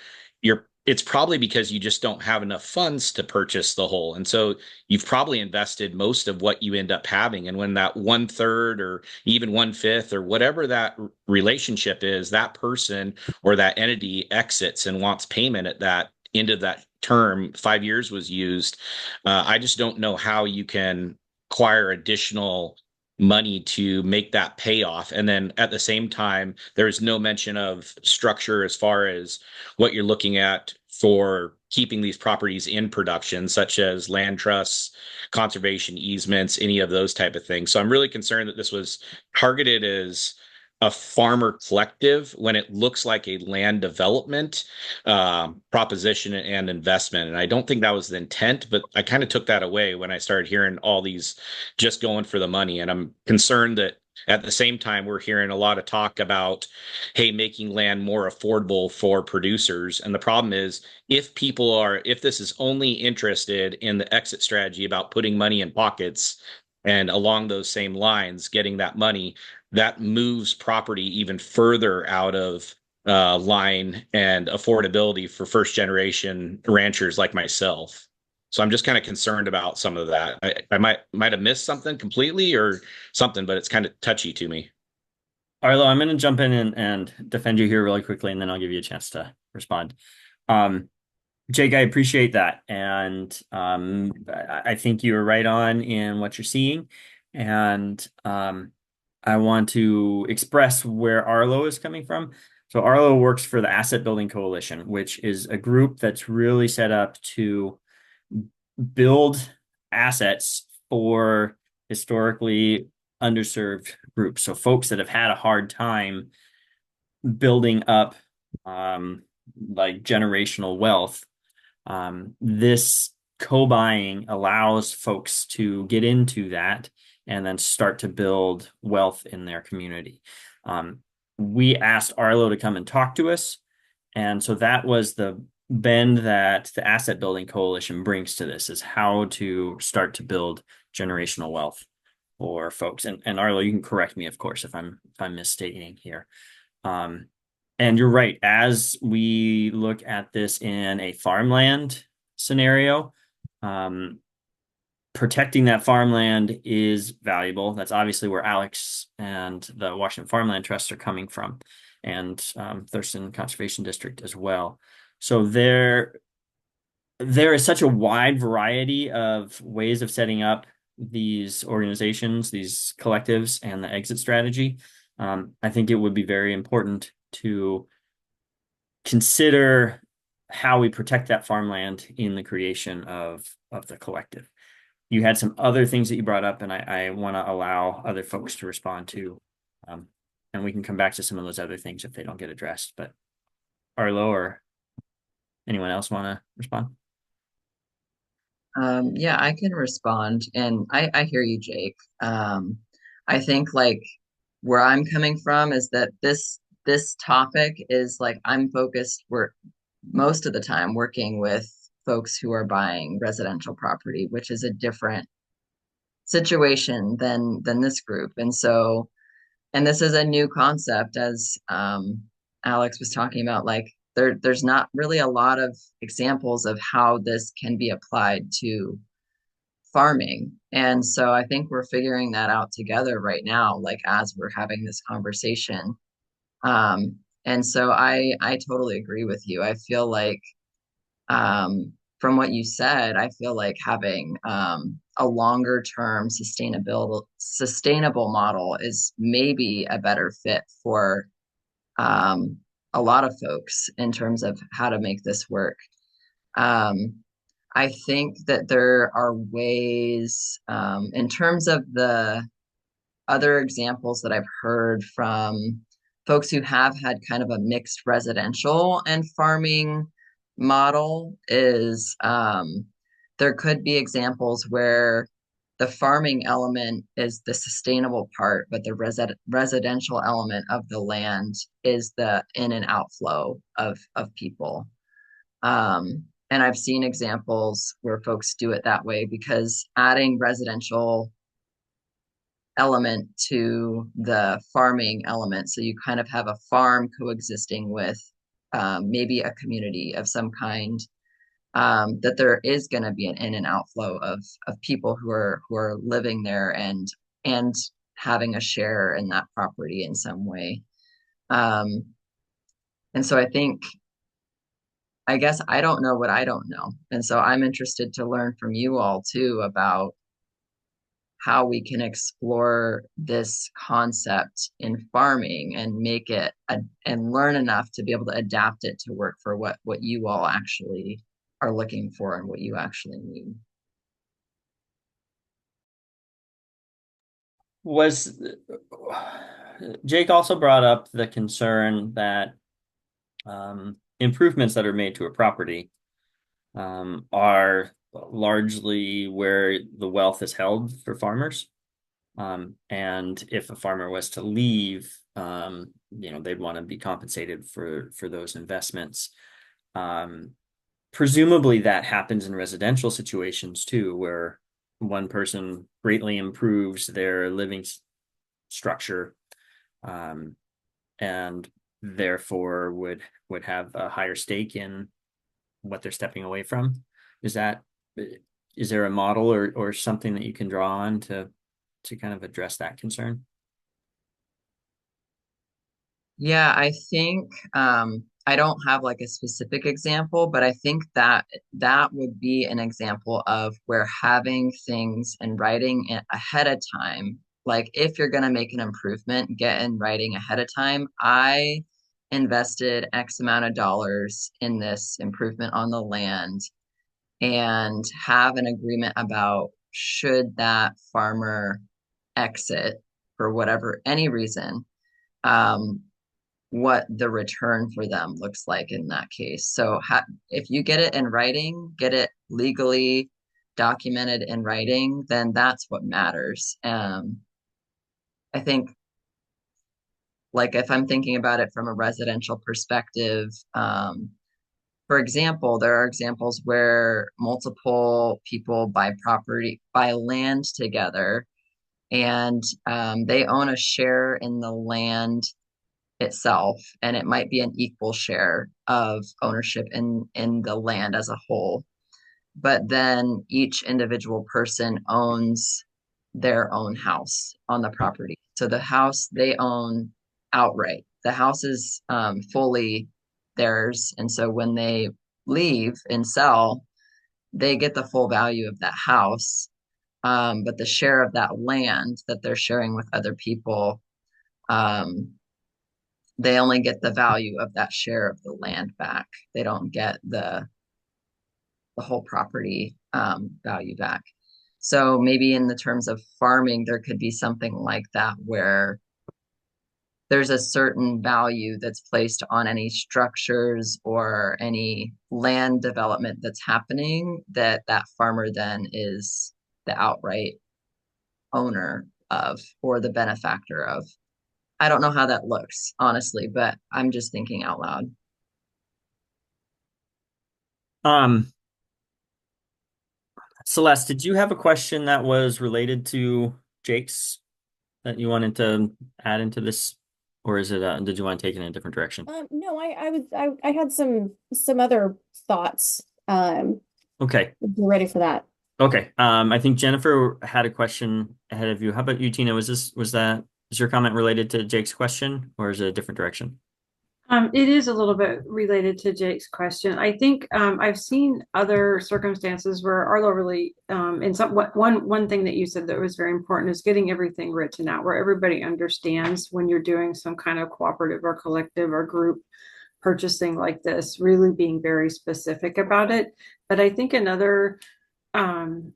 it's probably because you just don't have enough funds to purchase the whole. And so you've probably invested most of what you end up having. And when that one third or even one fifth or whatever that relationship is, that person or that entity exits and wants payment at that end of that term, 5 years was used. I just don't know how you can acquire additional money to make that payoff. And then at the same time, there's no mention of structure as far as what you're looking at for keeping these properties in production, such as land trusts, conservation easements, any of those type of things. So I'm really concerned that this was targeted as a farmer collective when it looks like a land development proposition and investment. And I don't think that was the intent, but I kind of took that away when I started hearing all these just going for the money. And I'm concerned that at the same time, we're hearing a lot of talk about, hey, making land more affordable for producers. And the problem is, if this is only interested in the exit strategy about putting money in pockets and along those same lines, getting that money, that moves property even further out of line and affordability for first generation ranchers like myself. So I'm just kind of concerned about some of that. I might have missed something completely or something, but it's kind of touchy to me. Arlo, I'm going to jump in and defend you here really quickly, and then I'll give you a chance to respond. Um, Jake, I appreciate that. And I think you were right on in what you're seeing. And I want to express where Arlo is coming from. So Arlo works for the Asset Building Coalition, which is a group that's really set up to build assets for historically underserved groups. So folks that have had a hard time building up like generational wealth. This co-buying allows folks to get into that and then start to build wealth in their community. We asked Arlo to come and talk to us. And so that was the bend that the Asset Building Coalition brings to this, is how to start to build generational wealth for folks. And Arlo, you can correct me, of course, if I'm misstating here. And you're right. As we look at this in a farmland scenario, protecting that farmland is valuable. That's obviously where Alex and the Washington Farmland Trust are coming from, and Thurston Conservation District as well. So there is such a wide variety of ways of setting up these organizations, these collectives, and the exit strategy. I think it would be very important to consider how we protect that farmland in the creation of the collective. You had some other things that you brought up, and I want to allow other folks to respond to. And we can come back to some of those other things if they don't get addressed. But Arlo or anyone else want to respond? Yeah, I can respond, and I hear you, Jake. I think like where I'm coming from is that this topic is like I'm focused. We're most of the time working with folks who are buying residential property, which is a different situation than this group. And so, and this is a new concept, as Alex was talking about. Like there's not really a lot of examples of how this can be applied to farming. And so I think we're figuring that out together right now, like as we're having this conversation. And so I totally agree with you. I feel like from what you said, I feel like having a longer term sustainable model is maybe a better fit for um, a lot of folks in terms of how to make this work. Um, I think that there are ways in terms of the other examples that I've heard from folks who have had kind of a mixed residential and farming model is there could be examples where the farming element is the sustainable part, but the residential element of the land is the in and outflow of people. And I've seen examples where folks do it that way because adding residential element to the farming element. So you kind of have a farm coexisting with maybe a community of some kind. That there is going to be an in and outflow of people who are living there and having a share in that property in some way. Um, and so I guess I don't know what I don't know, and so I'm interested to learn from you all too about how we can explore this concept in farming and make it and learn enough to be able to adapt it to work for what you all actually are looking for and what you actually need. Was Jake also brought up the concern that improvements that are made to a property are largely where the wealth is held for farmers. And if a farmer was to leave, they'd want to be compensated for those investments. Um, Presumably that happens in residential situations too, where one person greatly improves their living structure, um, and therefore would have a higher stake in what they're stepping away from. Is that is there a model or something that you can draw on to kind of address that concern? Yeah, I think I don't have like a specific example, but I think that that would be an example of where having things in writing ahead of time, like if you're going to make an improvement, get in writing ahead of time. I invested X amount of dollars in this improvement on the land and have an agreement about should that farmer exit for whatever any reason. Um, what the return for them looks like in that case. So if you get it in writing, get it legally documented in writing, then that's what matters. I think, like, if I'm thinking about it from a residential perspective, for example, there are examples where multiple people buy land together, and they own a share in the land itself, and it might be an equal share of ownership in the land as a whole. But then each individual person owns their own house on the property. So the house they own outright. The house is fully theirs, and so when they leave and sell, they get the full value of that house. But the share of that land that they're sharing with other people, um, they only get the value of that share of the land back. They don't get the whole property value back. So maybe in the terms of farming, there could be something like that where there's a certain value that's placed on any structures or any land development that's happening that that farmer then is the outright owner of or the benefactor of. I don't know how that looks, honestly, but I'm just thinking out loud. Um, Celeste, did you have a question that was related to Jake's that you wanted to add into this, or is it? Did you want to take it in a different direction? No, I had some other thoughts. Okay. If you're ready for that. Okay. I think Jennifer had a question ahead of you. How about you, Tina? Is your comment related to Jake's question, or is it a different direction? It is a little bit related to Jake's question. I think I've seen other circumstances where Arlo really, in one thing that you said that was very important is getting everything written out, where everybody understands when you're doing some kind of cooperative or collective or group purchasing like this, really being very specific about it. But I think um,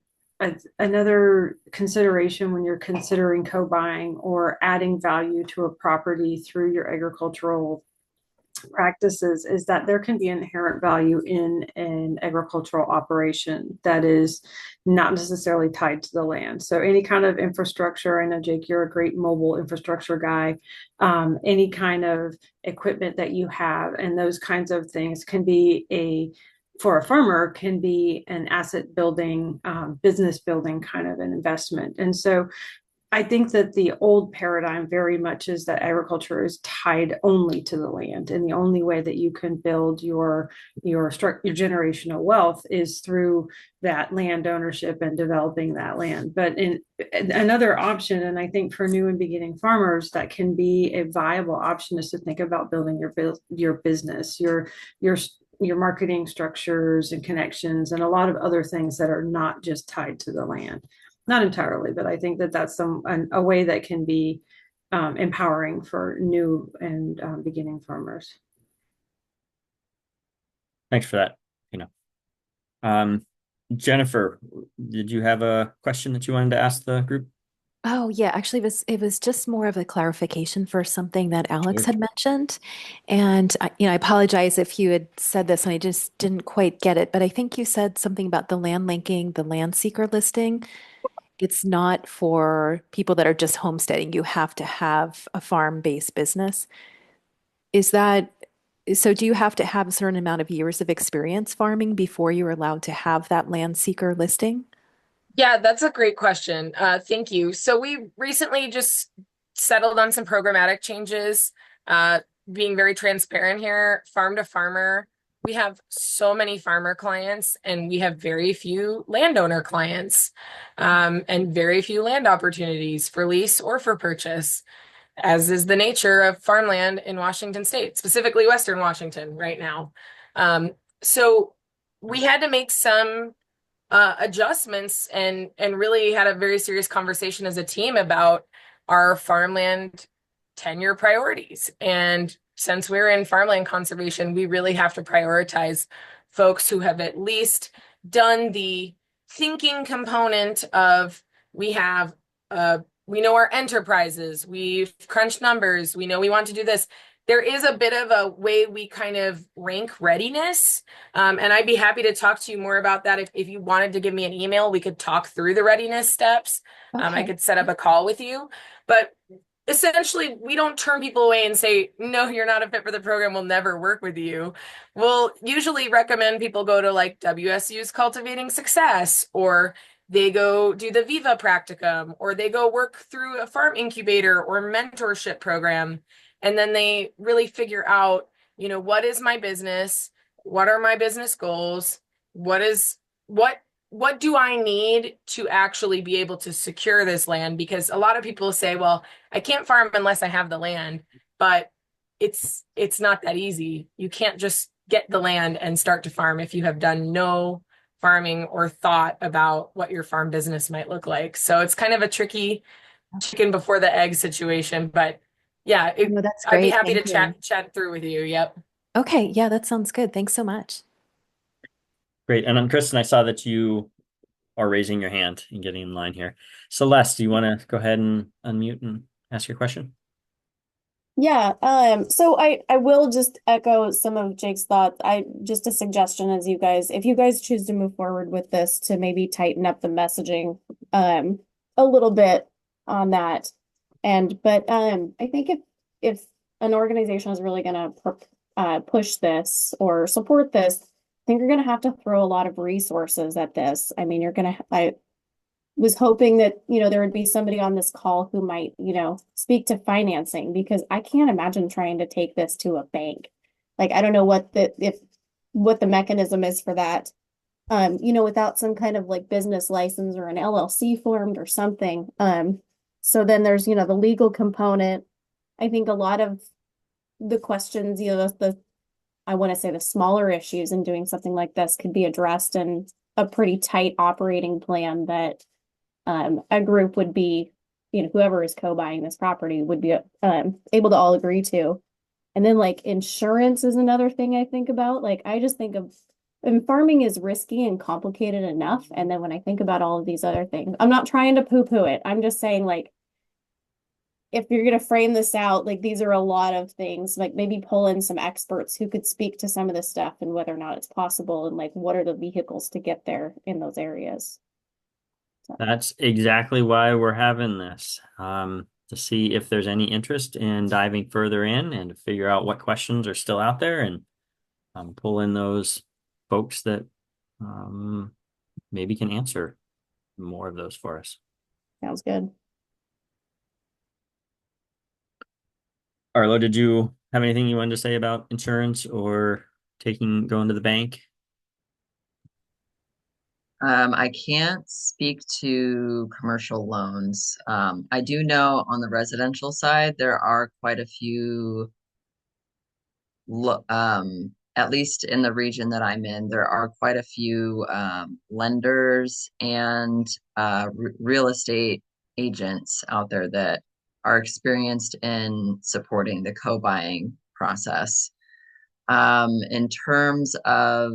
another consideration when you're considering co-buying or adding value to a property through your agricultural practices is that there can be inherent value in an agricultural operation that is not necessarily tied to the land. So any kind of infrastructure, I know Jake, you're a great mobile infrastructure guy. Any kind of equipment that you have and those kinds of things can be for a farmer can be an asset building, business building kind of an investment. And so I think that the old paradigm very much is that agriculture is tied only to the land, and the only way that you can build your generational wealth is through that land ownership and developing that land. But in another option, and I think for new and beginning farmers, that can be a viable option is to think about building your business, your marketing structures and connections, and a lot of other things that are not just tied to the land. Not entirely, but I think that that's a way that can be empowering for new and beginning farmers. Thanks for that. Um, Jennifer, did you have a question that you wanted to ask the group? Oh, yeah, actually it was just more of a clarification for something that Alex Sure. had mentioned. And I apologize if you had said this and I just didn't quite get it, but I think you said something about the land linking, the land seeker listing. It's not for people that are just homesteading. You have to have a farm-based business. Is that so? Do you have to have a certain amount of years of experience farming before you're allowed to have that land seeker listing? Yeah, that's a great question. Thank you. So we recently just settled on some programmatic changes, uh, being very transparent here, farm to farmer. We have so many farmer clients and we have very few landowner clients, and very few land opportunities for lease or for purchase, as is the nature of farmland in Washington State, specifically Western Washington right now. So we had to make some adjustments and really had a very serious conversation as a team about our farmland tenure priorities. And since we're in farmland conservation, we really have to prioritize folks who have at least done the thinking component of we have we know our enterprises, we've crunched numbers, we know we want to do this. There is a bit of a way we kind of rank readiness. And I'd be happy to talk to you more about that. If you wanted to give me an email, we could talk through the readiness steps. I Okay. could set up a call with you. But essentially, we don't turn people away and say, no, you're not a fit for the program. We'll never work with you. We'll usually recommend people go to like WSU's Cultivating Success, or they go do the Viva practicum, or they go work through a farm incubator or mentorship program. And then they really figure out, what is my business? What are my business goals? What do I need to actually be able to secure this land? Because a lot of people say, well, I can't farm unless I have the land, but it's not that easy. You can't just get the land and start to farm if you have done no farming or thought about what your farm business might look like. So it's kind of a tricky chicken before the egg situation, but yeah, No, that's I'd be great. happy to Thank you. chat through with you. Yep. Okay, yeah, that sounds good. Thanks so much. Great. And Kristen, I saw that you are raising your hand and getting in line here. Celeste, do you want to go ahead and unmute and ask your question? Yeah, so I will just echo some of Jake's thoughts. Just a suggestion as if you guys choose to move forward with this, to maybe tighten up the messaging a little bit on that. But I think if an organization is really gonna push this or support this, I think you're gonna have to throw a lot of resources at this. I mean, I was hoping that, there would be somebody on this call who might, speak to financing, because I can't imagine trying to take this to a bank. Like, I don't know what the mechanism is for that. without some kind of like business license or an LLC formed or something. So then there's, the legal component. I think a lot of the questions, I want to say the smaller issues in doing something like this could be addressed in a pretty tight operating plan that a group would be, whoever is co-buying this property would be able to all agree to. And then like insurance is another thing I think about. Like I just think of and farming is risky and complicated enough. And then when I think about all of these other things, I'm not trying to poo-poo it. I'm just saying like if you're going to frame this out, like these are a lot of things, like maybe pull in some experts who could speak to some of this stuff and whether or not it's possible and like what are the vehicles to get there in those areas. So, That's exactly why we're having this, to see if there's any interest in diving further in and to figure out what questions are still out there and pull in those folks that um, maybe can answer more of those for us. sounds good. Arlo, did you have anything you wanted to say about insurance or going to the bank? I can't speak to commercial loans. I do know on the residential side, there are quite a few, at least in the region that I'm in, there are quite a few lenders and real estate agents out there that are experienced in supporting the co-buying process. In terms of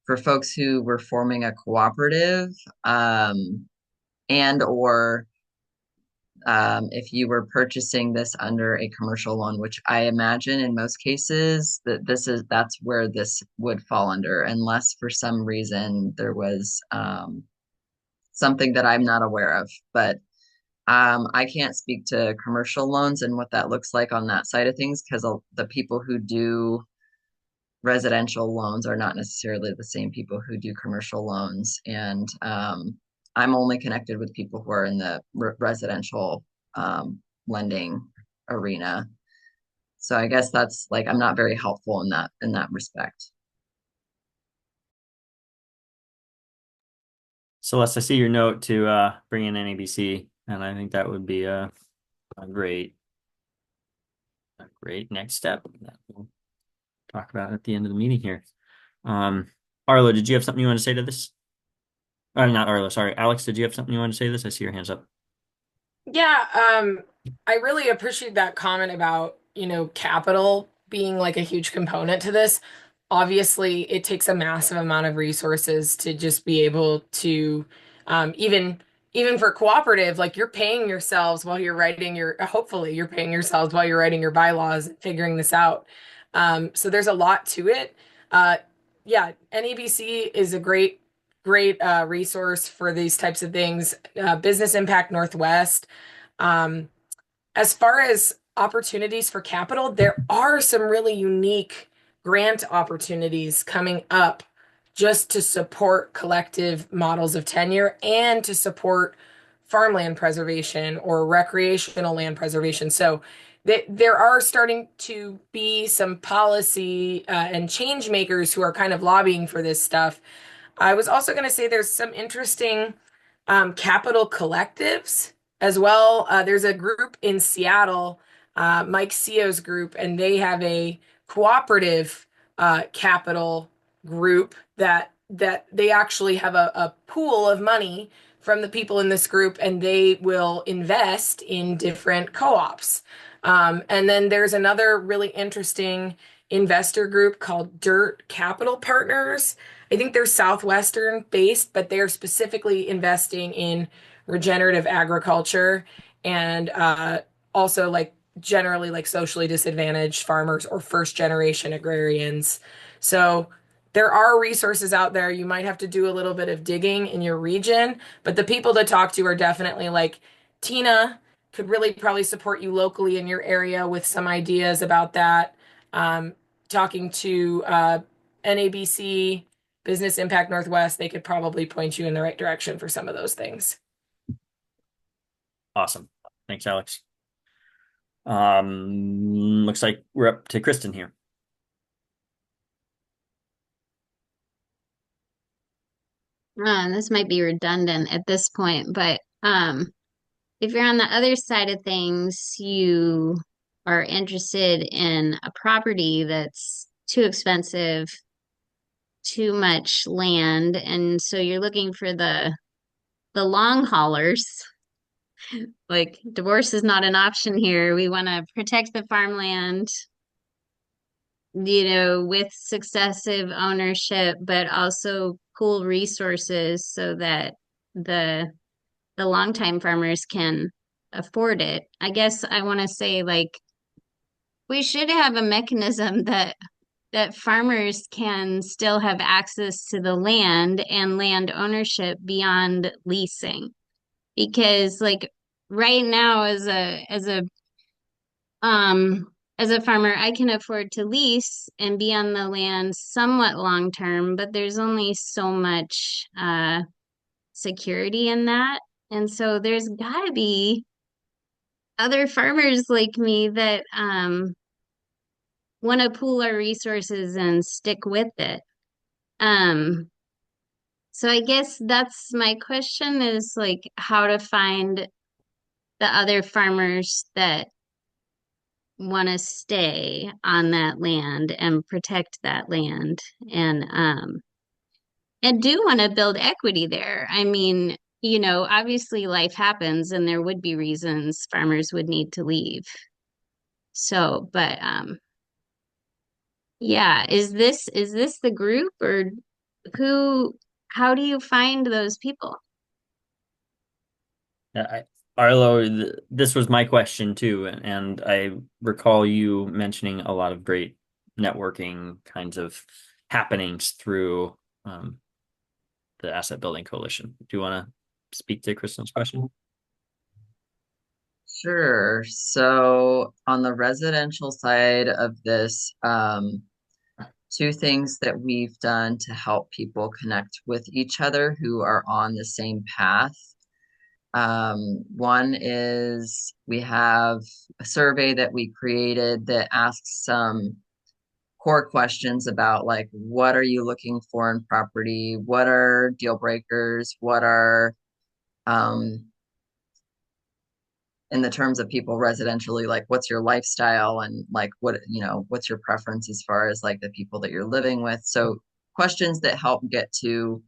for folks who were forming a cooperative, and or if you were purchasing this under a commercial loan, which I imagine in most cases that's where this would fall under, unless for some reason there was something that I'm not aware of. But I can't speak to commercial loans and what that looks like on that side of things because the people who do residential loans are not necessarily the same people who do commercial loans. And I'm only connected with people who are in the residential lending arena. So I guess that's like I'm not very helpful in that respect. Celeste, I see your note to bring in NABC, and I think that would be a great next step that we'll talk about at the end of the meeting here. Arlo, did you have something you want to say to this? Not Arlo, sorry. Alex, did you have something you want to say to this? I see your hands up. Yeah, I really appreciate that comment about, capital being like a huge component to this. Obviously, it takes a massive amount of resources to just be able to, even for cooperative, like you're paying yourselves while you're writing hopefully you're paying yourselves while you're writing your bylaws and figuring this out. So there's a lot to it. Yeah, NEBC is a great resource for these types of things. Business Impact Northwest. Um, as far as opportunities for capital, there are some really unique grant opportunities coming up just to support collective models of tenure and to support farmland preservation or recreational land preservation. So there are starting to be some policy and change makers who are kind of lobbying for this stuff. I was also going to say there's some interesting capital collectives as well. There's a group in Seattle, Mike Ceo's group, and they have a cooperative capital group that they actually have a pool of money from the people in this group, and they will invest in different co-ops. And then there's another really interesting investor group called Dirt Capital Partners. I think they're Southwestern based, but they're specifically investing in regenerative agriculture and also like generally like socially disadvantaged farmers or first generation agrarians. So there are resources out there. You might have to do a little bit of digging in your region, but the people to talk to are definitely like Tina could really probably support you locally in your area with some ideas about that. Um, Talking to NABC, Business Impact Northwest, they could probably point you in the right direction for some of those things. Awesome. Thanks, Alex. Looks like we're up to Kristen here. This might be redundant at this point, but if you're on the other side of things, you are interested in a property that's too expensive, too much land, and so you're looking for the long haulers. Like divorce is not an option here. We want to protect the farmland, with successive ownership, but also pool resources so that the the longtime farmers can afford it. I guess I want to say like we should have a mechanism that farmers can still have access to the land and land ownership beyond leasing. Because like right now um as a farmer, I can afford to lease and be on the land somewhat long term, but there's only so much security in that. And so there's gotta be other farmers like me that want to pool our resources and stick with it. Um, so I guess that's my question is like how to find the other farmers that want to stay on that land and protect that land and do want to build equity there. I mean, obviously life happens and there would be reasons farmers would need to leave. So, but yeah, is this the group or who how do you find those people? Arlo, this was my question too, and I recall you mentioning a lot of great networking kinds of happenings through um, the Asset Building Coalition. Do you want to speak to Kristen's question? Sure. So on the residential side of this, two things that we've done to help people connect with each other who are on the same path. One is we have a survey that we created that asks some core questions about like what are you looking for in property? What are deal breakers? What are um in the terms of people residentially, like what's your lifestyle and like what's your preference as far as like the people that you're living with. So questions that help get to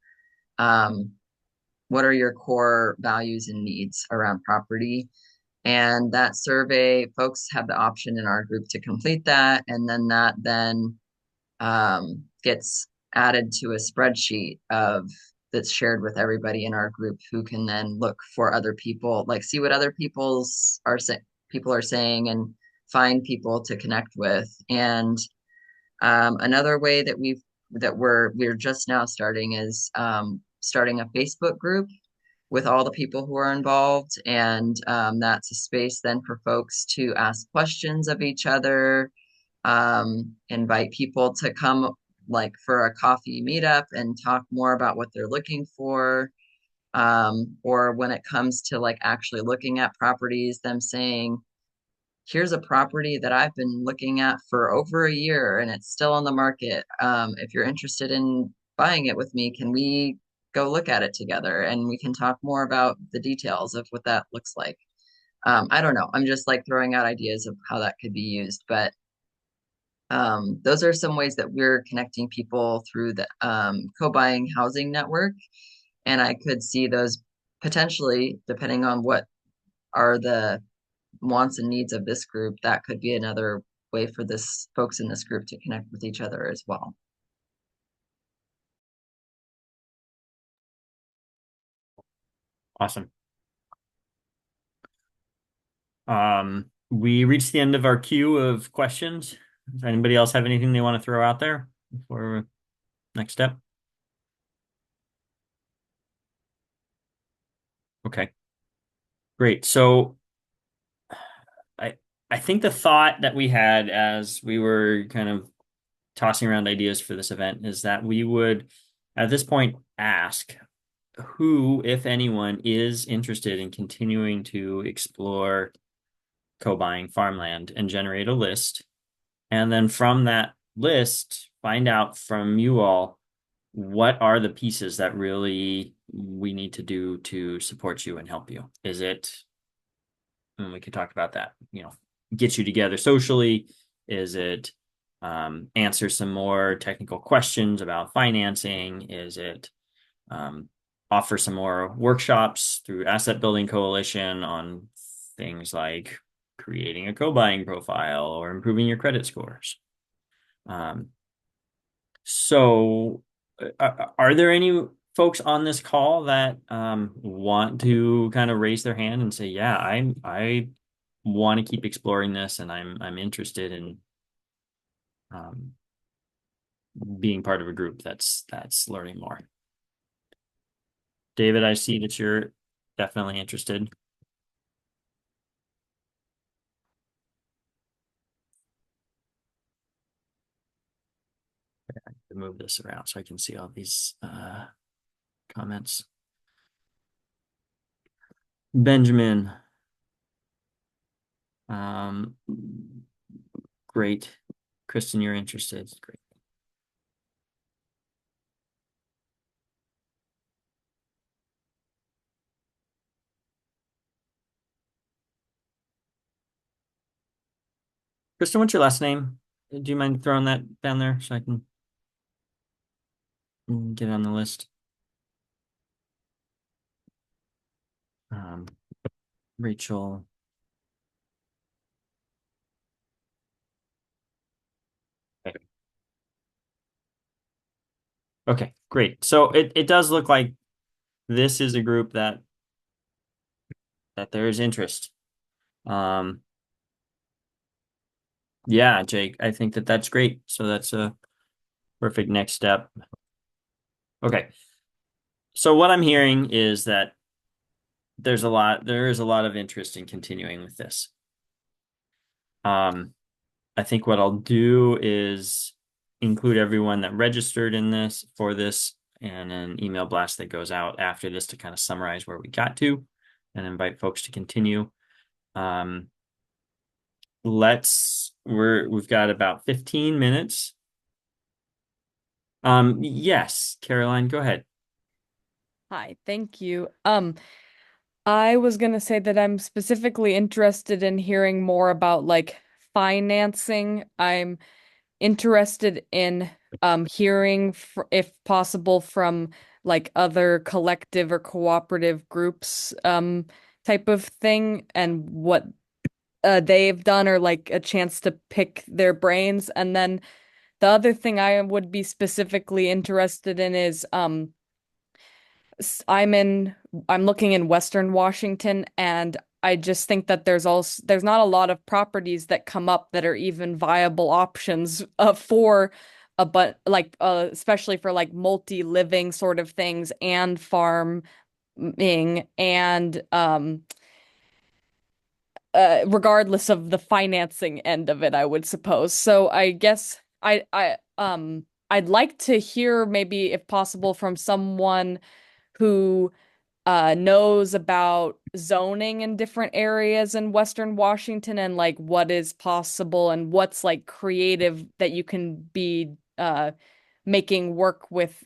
um, what are your core values and needs around property. And that survey, folks have the option in our group to complete that. And then that then gets added to a spreadsheet of that's shared with everybody in our group who can then look for other people, like see what other people are saying and find people to connect with. And another way that we're just now starting is starting a Facebook group with all the people who are involved. And that's a space then for folks to ask questions of each other, invite people to come like for a coffee meetup and talk more about what they're looking for. Or when it comes to like actually looking at properties, them saying, here's a property that I've been looking at for over a year and it's still on the market. If you're interested in buying it with me, can we go look at it together and we can talk more about the details of what that looks like? I don't know. I'm just like throwing out ideas of how that could be used, but those are some ways that we're connecting people through the co-buying housing network. And I could see those potentially, depending on what are the wants and needs of this group, that could be another way for this folks in this group to connect with each other as well. Awesome. We reached the end of our queue of questions. Does anybody else have anything they want to throw out there before next step? Okay, great. So I I think the thought that we had as we were kind of tossing around ideas for this event is that we would at this point ask who, if anyone, is interested in continuing to explore co-buying farmland and generate a list. And then from that list, find out from you all what are the pieces that really we need to do to support you and help you? Is it, and we could talk about that, get you together socially? Is it answer some more technical questions about financing? Is it um, offer some more workshops through Asset Building Coalition on things like creating a co-buying profile or improving your credit scores? Um, so, are there any folks on this call that want to kind of raise their hand and say, "Yeah, I want to keep exploring this, and I'm interested in um, being part of a group that's learning more." David, I see that you're definitely interested. To move this around so I can see all these comments. Benjamin, um, great. Kristen, you're interested. Great. Kristen, what's your last name? Do you mind throwing that down there so I can get it on the list? Um, Rachel. Okay. Okay, great. So it does look like this is a group that there is interest. Um, yeah, Jake, I think that's great. So that's a perfect next step. Okay. So what I'm hearing is that there is a lot of interest in continuing with this. I think what I'll do is include everyone that registered in this for this and an email blast that goes out after this to kind of summarize where we got to and invite folks to continue. Um, we've got about 15 minutes. Yes, Caroline, go ahead. Hi, thank you. I was gonna say that I'm specifically interested in hearing more about like financing. I'm interested in hearing if possible from like other collective or cooperative groups type of thing and what they've done or like a chance to pick their brains. And then the other thing I would be specifically interested in is I'm in I'm looking in Western Washington and I just think that there's not a lot of properties that come up that are even viable options for but like especially for like multi-living sort of things and farming and regardless of the financing end of it, I would suppose. So I guess I'd like to hear maybe if possible from someone who knows about zoning in different areas in Western Washington and like what is possible and what's like creative that you can be making work with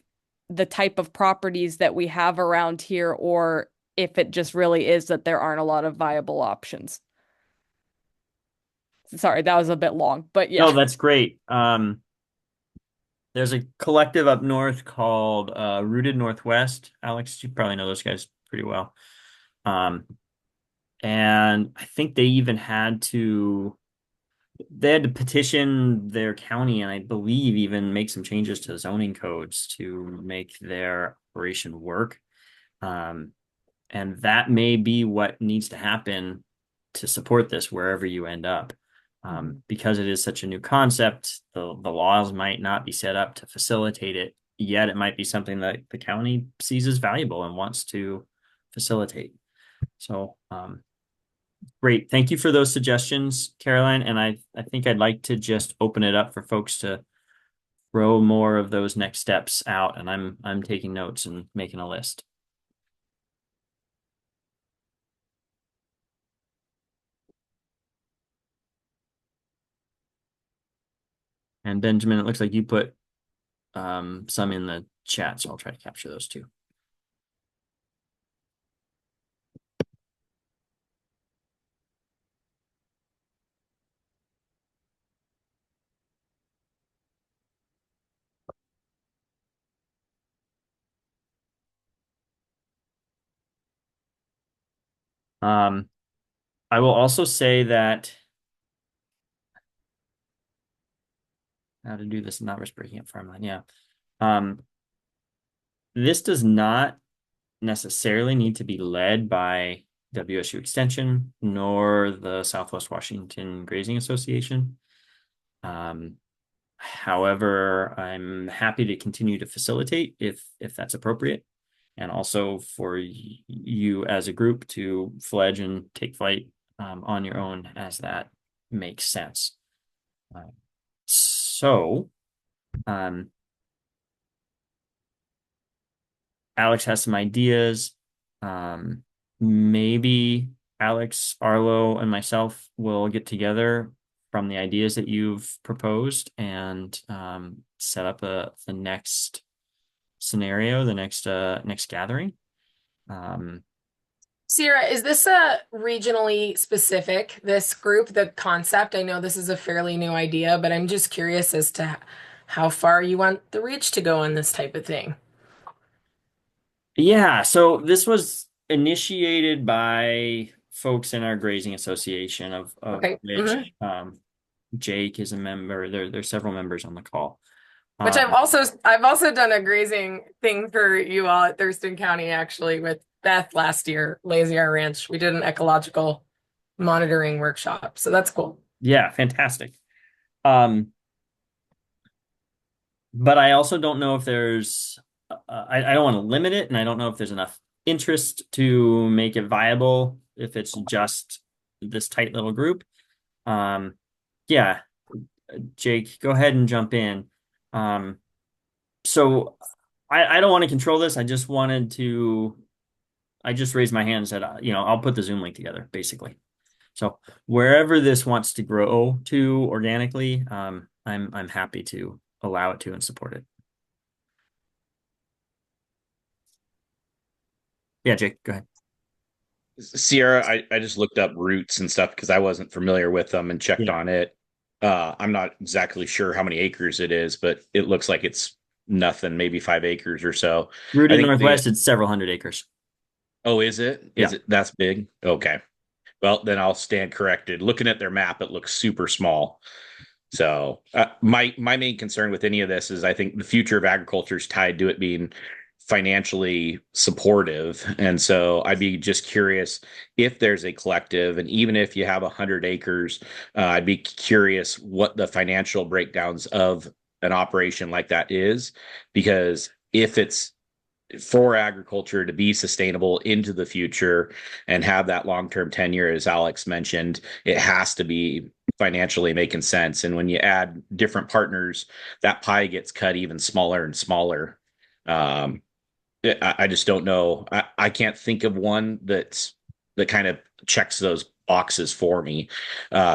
the type of properties that we have around here, or if it just really is that there aren't a lot of viable options. Sorry, that was a bit long, but yeah. No, that's great. There's a collective up north called Rooted Northwest. Alex, you probably know those guys pretty well. Um, and I think they had to petition their county and I believe even make some changes to zoning codes to make their operation work. Um, and that may be what needs to happen to support this wherever you end up. Because it is such a new concept, the laws might not be set up to facilitate it, yet it might be something that the county sees as valuable and wants to facilitate. So great. Thank you for those suggestions, Caroline. And I think I'd like to just open it up for folks to throw more of those next steps out. And I'm taking notes and making a list. And Benjamin, it looks like you put some in the chat, so I'll try to capture those too. I will also say that how to do this, not risk breaking up farmland. Yeah. This does not necessarily need to be led by WSU Extension nor the Southwest Washington Grazing Association. However, I'm happy to continue to facilitate if that's appropriate, and also for you as a group to fledge and take flight on your own as that makes sense. So, Alex has some ideas. Maybe Alex, Arlo, and myself will get together from the ideas that you've proposed and set up the next scenario, the next gathering. Sierra, is this a regionally specific, this group, the concept? I know this is a fairly new idea, but I'm just curious as to how far you want the reach to go on this type of thing. Yeah, so this was initiated by folks in our Grazing Association of Okay. which Jake is a member. There's several members on the call. Which I've also done a grazing thing for you all at Thurston County, actually, with Beth last year, Lazy R Ranch. We did an ecological monitoring workshop, so that's cool. Yeah, fantastic. But I also don't know if there's I don't want to limit it, and I don't know if there's enough interest to make it viable if it's just this tight little group. Yeah, Jake, go ahead and jump in. So I don't want to control this. I just raised my hand and said, I'll put the Zoom link together, basically. So wherever this wants to grow to organically, I'm happy to allow it to and support it. Yeah, Jake, go ahead. Sierra, I just looked up roots and stuff because I wasn't familiar with them and checked on it. I'm not exactly sure how many acres it is, but it looks like it's nothing, maybe 5 acres or so. Rooted Northwest, it's several hundred acres. Oh, is it? Is it that's big? Okay. Well, then I'll stand corrected. Looking at their map, it looks super small. So my main concern with any of this is I think the future of agriculture is tied to it being financially supportive. And so I'd be just curious if there's a collective, and even if you have 100 acres, I'd be curious what the financial breakdowns of an operation like that is, because if it's for agriculture to be sustainable into the future and have that long-term tenure, as Alex mentioned, it has to be financially making sense. And when you add different partners, that pie gets cut even smaller and smaller. I just don't know. I can't think of one that kind of checks those boxes for me,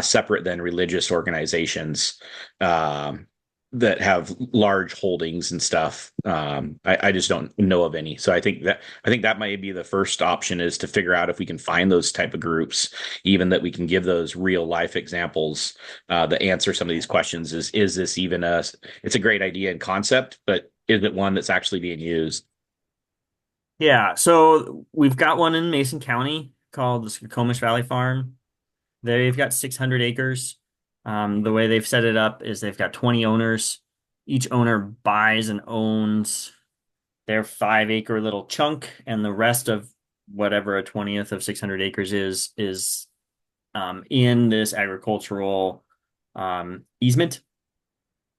separate than religious organizations that have large holdings and stuff. I just don't know of any. So I think that might be the first option, is to figure out if we can find those type of groups, even that we can give those real life examples that answer some of these questions. Is this even it's a great idea and concept, but is it one that's actually being used? Yeah, so we've got one in Mason County called the Skokomish Valley Farm. They've got 600 acres. The way they've set it up is they've got 20 owners. Each owner buys and owns their 5 acre little chunk, and the rest of whatever a 20th of 600 acres is in this agricultural easement.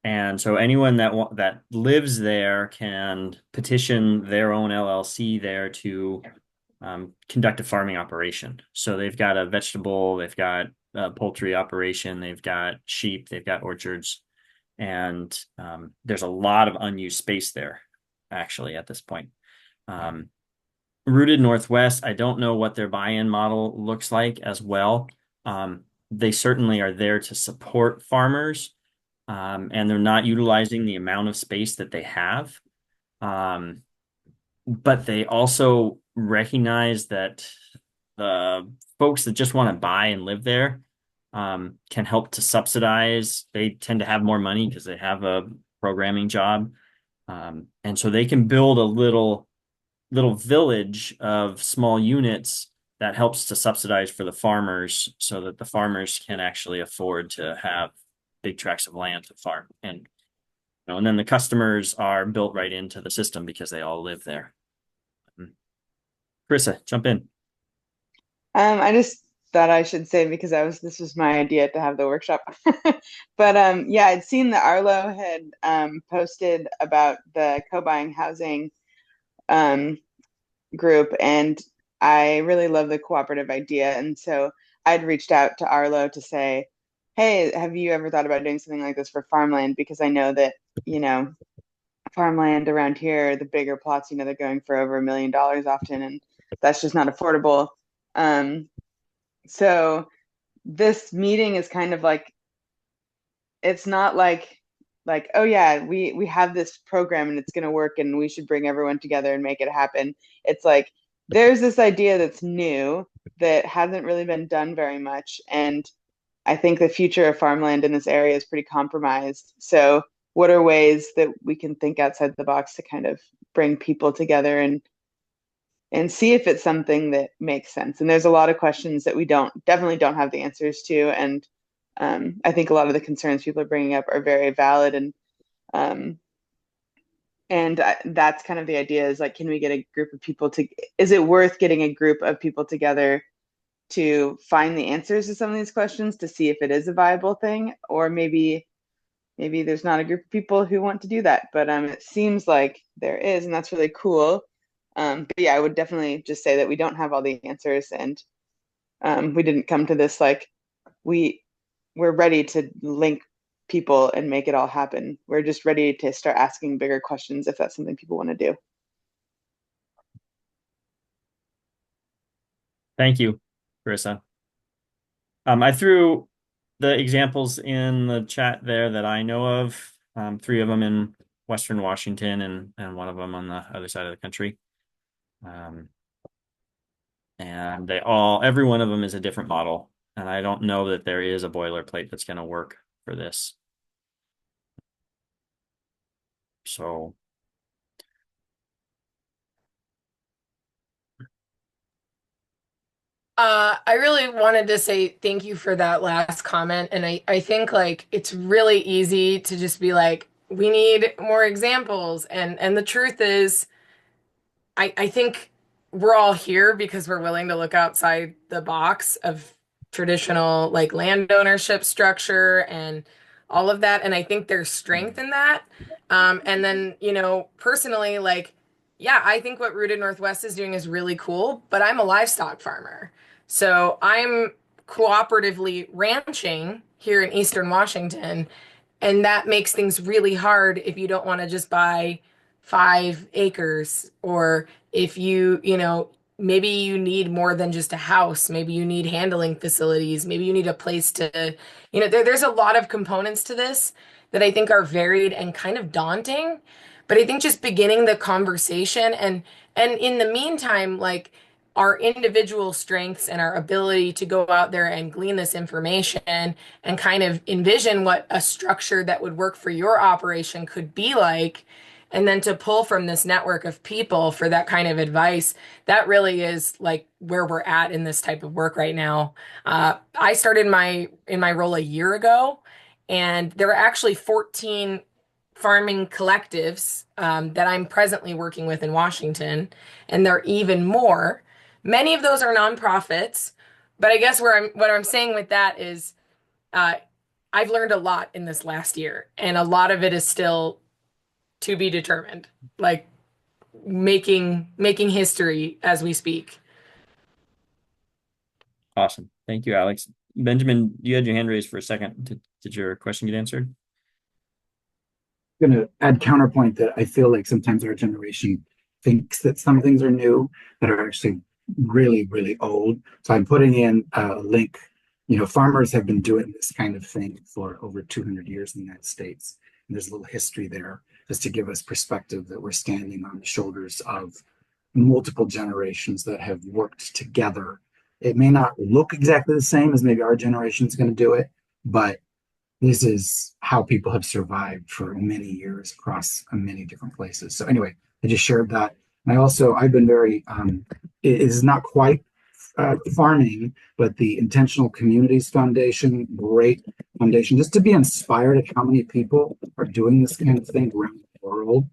And so anyone that lives there can petition their own LLC there to conduct a farming operation. So they've got a vegetable, they've got a poultry operation, they've got sheep, they've got orchards, and there's a lot of unused space there, actually, at this point. Rooted Northwest, I don't know what their buy-in model looks like as well. They certainly are there to support farmers, and they're not utilizing the amount of space that they have. But they also recognize that the folks that just want to buy and live there can help to subsidize. They tend to have more money because they have a programming job. And so they can build a little village of small units that helps to subsidize for the farmers so that the farmers can actually afford to have big tracts of land to farm. And then the customers are built right into the system because they all live there. Carissa, jump in. I just thought I should say because this was my idea to have the workshop. But yeah, I'd seen that Arlo had posted about the co-buying housing group, and I really love the cooperative idea. And so I'd reached out to Arlo to say, hey, have you ever thought about doing something like this for farmland? Because I know that, farmland around here, the bigger plots, they're going for over $1 million often, and that's just not affordable. So this meeting is kind of like, it's not like, oh yeah, we have this program and it's going to work and we should bring everyone together and make it happen. It's like, there's this idea that's new that hasn't really been done very much. And I think the future of farmland in this area is pretty compromised. So what are ways that we can think outside the box to kind of bring people together and see if it's something that makes sense? And there's a lot of questions that we definitely don't have the answers to. And I think a lot of the concerns people are bringing up are very valid. And that's kind of the idea, is like, can we get a group of people is it worth getting a group of people together to find the answers to some of these questions to see if it is a viable thing? Or maybe there's not a group of people who want to do that, but it seems like there is, and that's really cool. But yeah, I would definitely just say that we don't have all the answers, and we didn't come to this like we're ready to link people and make it all happen. We're just ready to start asking bigger questions if that's something people want to do. Thank you, Carissa. I threw the examples in the chat there that I know of, 3 of them in Western Washington and 1 of them on the other side of the country. And every one of them is a different model. And I don't know that there is a boilerplate that's going to work for this. So I really wanted to say thank you for that last comment. And I think like it's really easy to just be like, we need more examples. And the truth is, I think we're all here because we're willing to look outside the box of traditional like land ownership structure and all of that. And I think there's strength in that. And then, personally, like, yeah, I think what Rooted Northwest is doing is really cool, but I'm a livestock farmer. So I'm cooperatively ranching here in Eastern Washington. And that makes things really hard if you don't want to just buy 5 acres, or if maybe you need more than just a house. Maybe you need handling facilities. Maybe you need a place to, there's a lot of components to this that I think are varied and kind of daunting. But I think just beginning the conversation and in the meantime, like our individual strengths and our ability to go out there and glean this information and kind of envision what a structure that would work for your operation could be like, and then to pull from this network of people for that kind of advice, that really is like where we're at in this type of work right now. I started in my role a year ago, and there are actually 14 farming collectives that I'm presently working with in Washington, and there are even more. Many of those are nonprofits, but I guess what I'm saying with that is uh, I've learned a lot in this last year, and a lot of it is still to be determined, like making history as we speak. awesome. Thank you, Alex. Benjamin, you had your hand raised for a second. Did your question get answered? I'm going to add counterpoint that I feel like sometimes our generation thinks that some things are new that are actually really, really old. So I'm putting in a link. Farmers have been doing this kind of thing for over 200 years in the United States. And there's a little history there. just to give us perspective that we're standing on the shoulders of multiple generations that have worked together. It may not look exactly the same as maybe our generation is going to do it, but this is how people have survived for many years across many different places. So anyway, I just shared that. And I've been very, it is not quite farming, but the Intentional Communities Foundation, great foundation, just to be inspired at how many people are doing this kind of thing around the world.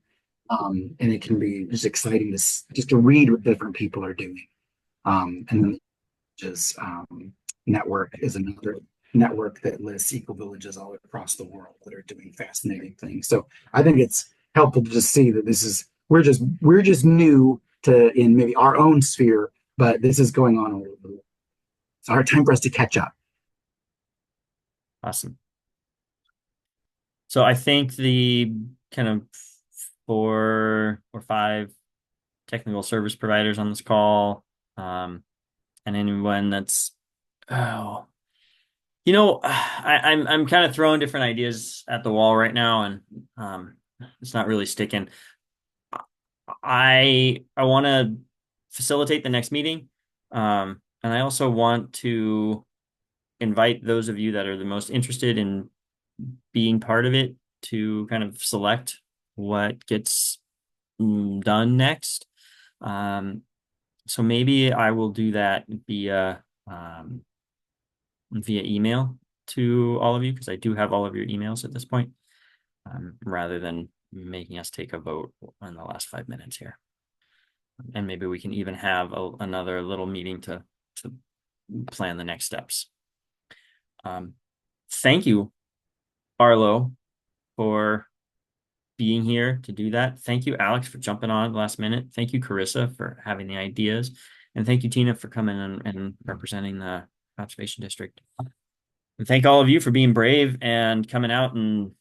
And it can be just exciting just to read what different people are doing. And then just network is another network that lists eco villages all across the world that are doing fascinating things. So I think it's helpful to just see that this is we're just new to in maybe our own sphere, but this is going on all over the world. It's a hard time for us to catch up. Awesome. So I think the kind of 4 or 5 technical service providers on this call, and anyone that's, oh, I'm kind of throwing different ideas at the wall right now, and it's not really sticking. I want to facilitate the next meeting, and I also want to invite those of you that are the most interested in being part of it to kind of select what gets done next. So maybe I will do that via email to all of you, because I do have all of your emails at this point, rather than making us take a vote in the last 5 minutes here. And maybe we can even have another little meeting to plan the next steps. Thank you, Arlo, for being here to do that. Thank you, Alex, for jumping on last minute. Thank you, Carissa, for having the ideas. And thank you, Tina, for coming and representing the Conservation District. And thank all of you for being brave and coming out and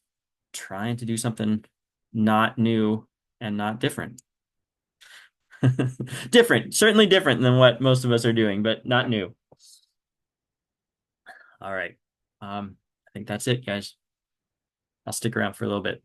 trying to do something not new and not different. Different, certainly different than what most of us are doing, but not new. All right. I think that's it, guys. I'll stick around for a little bit.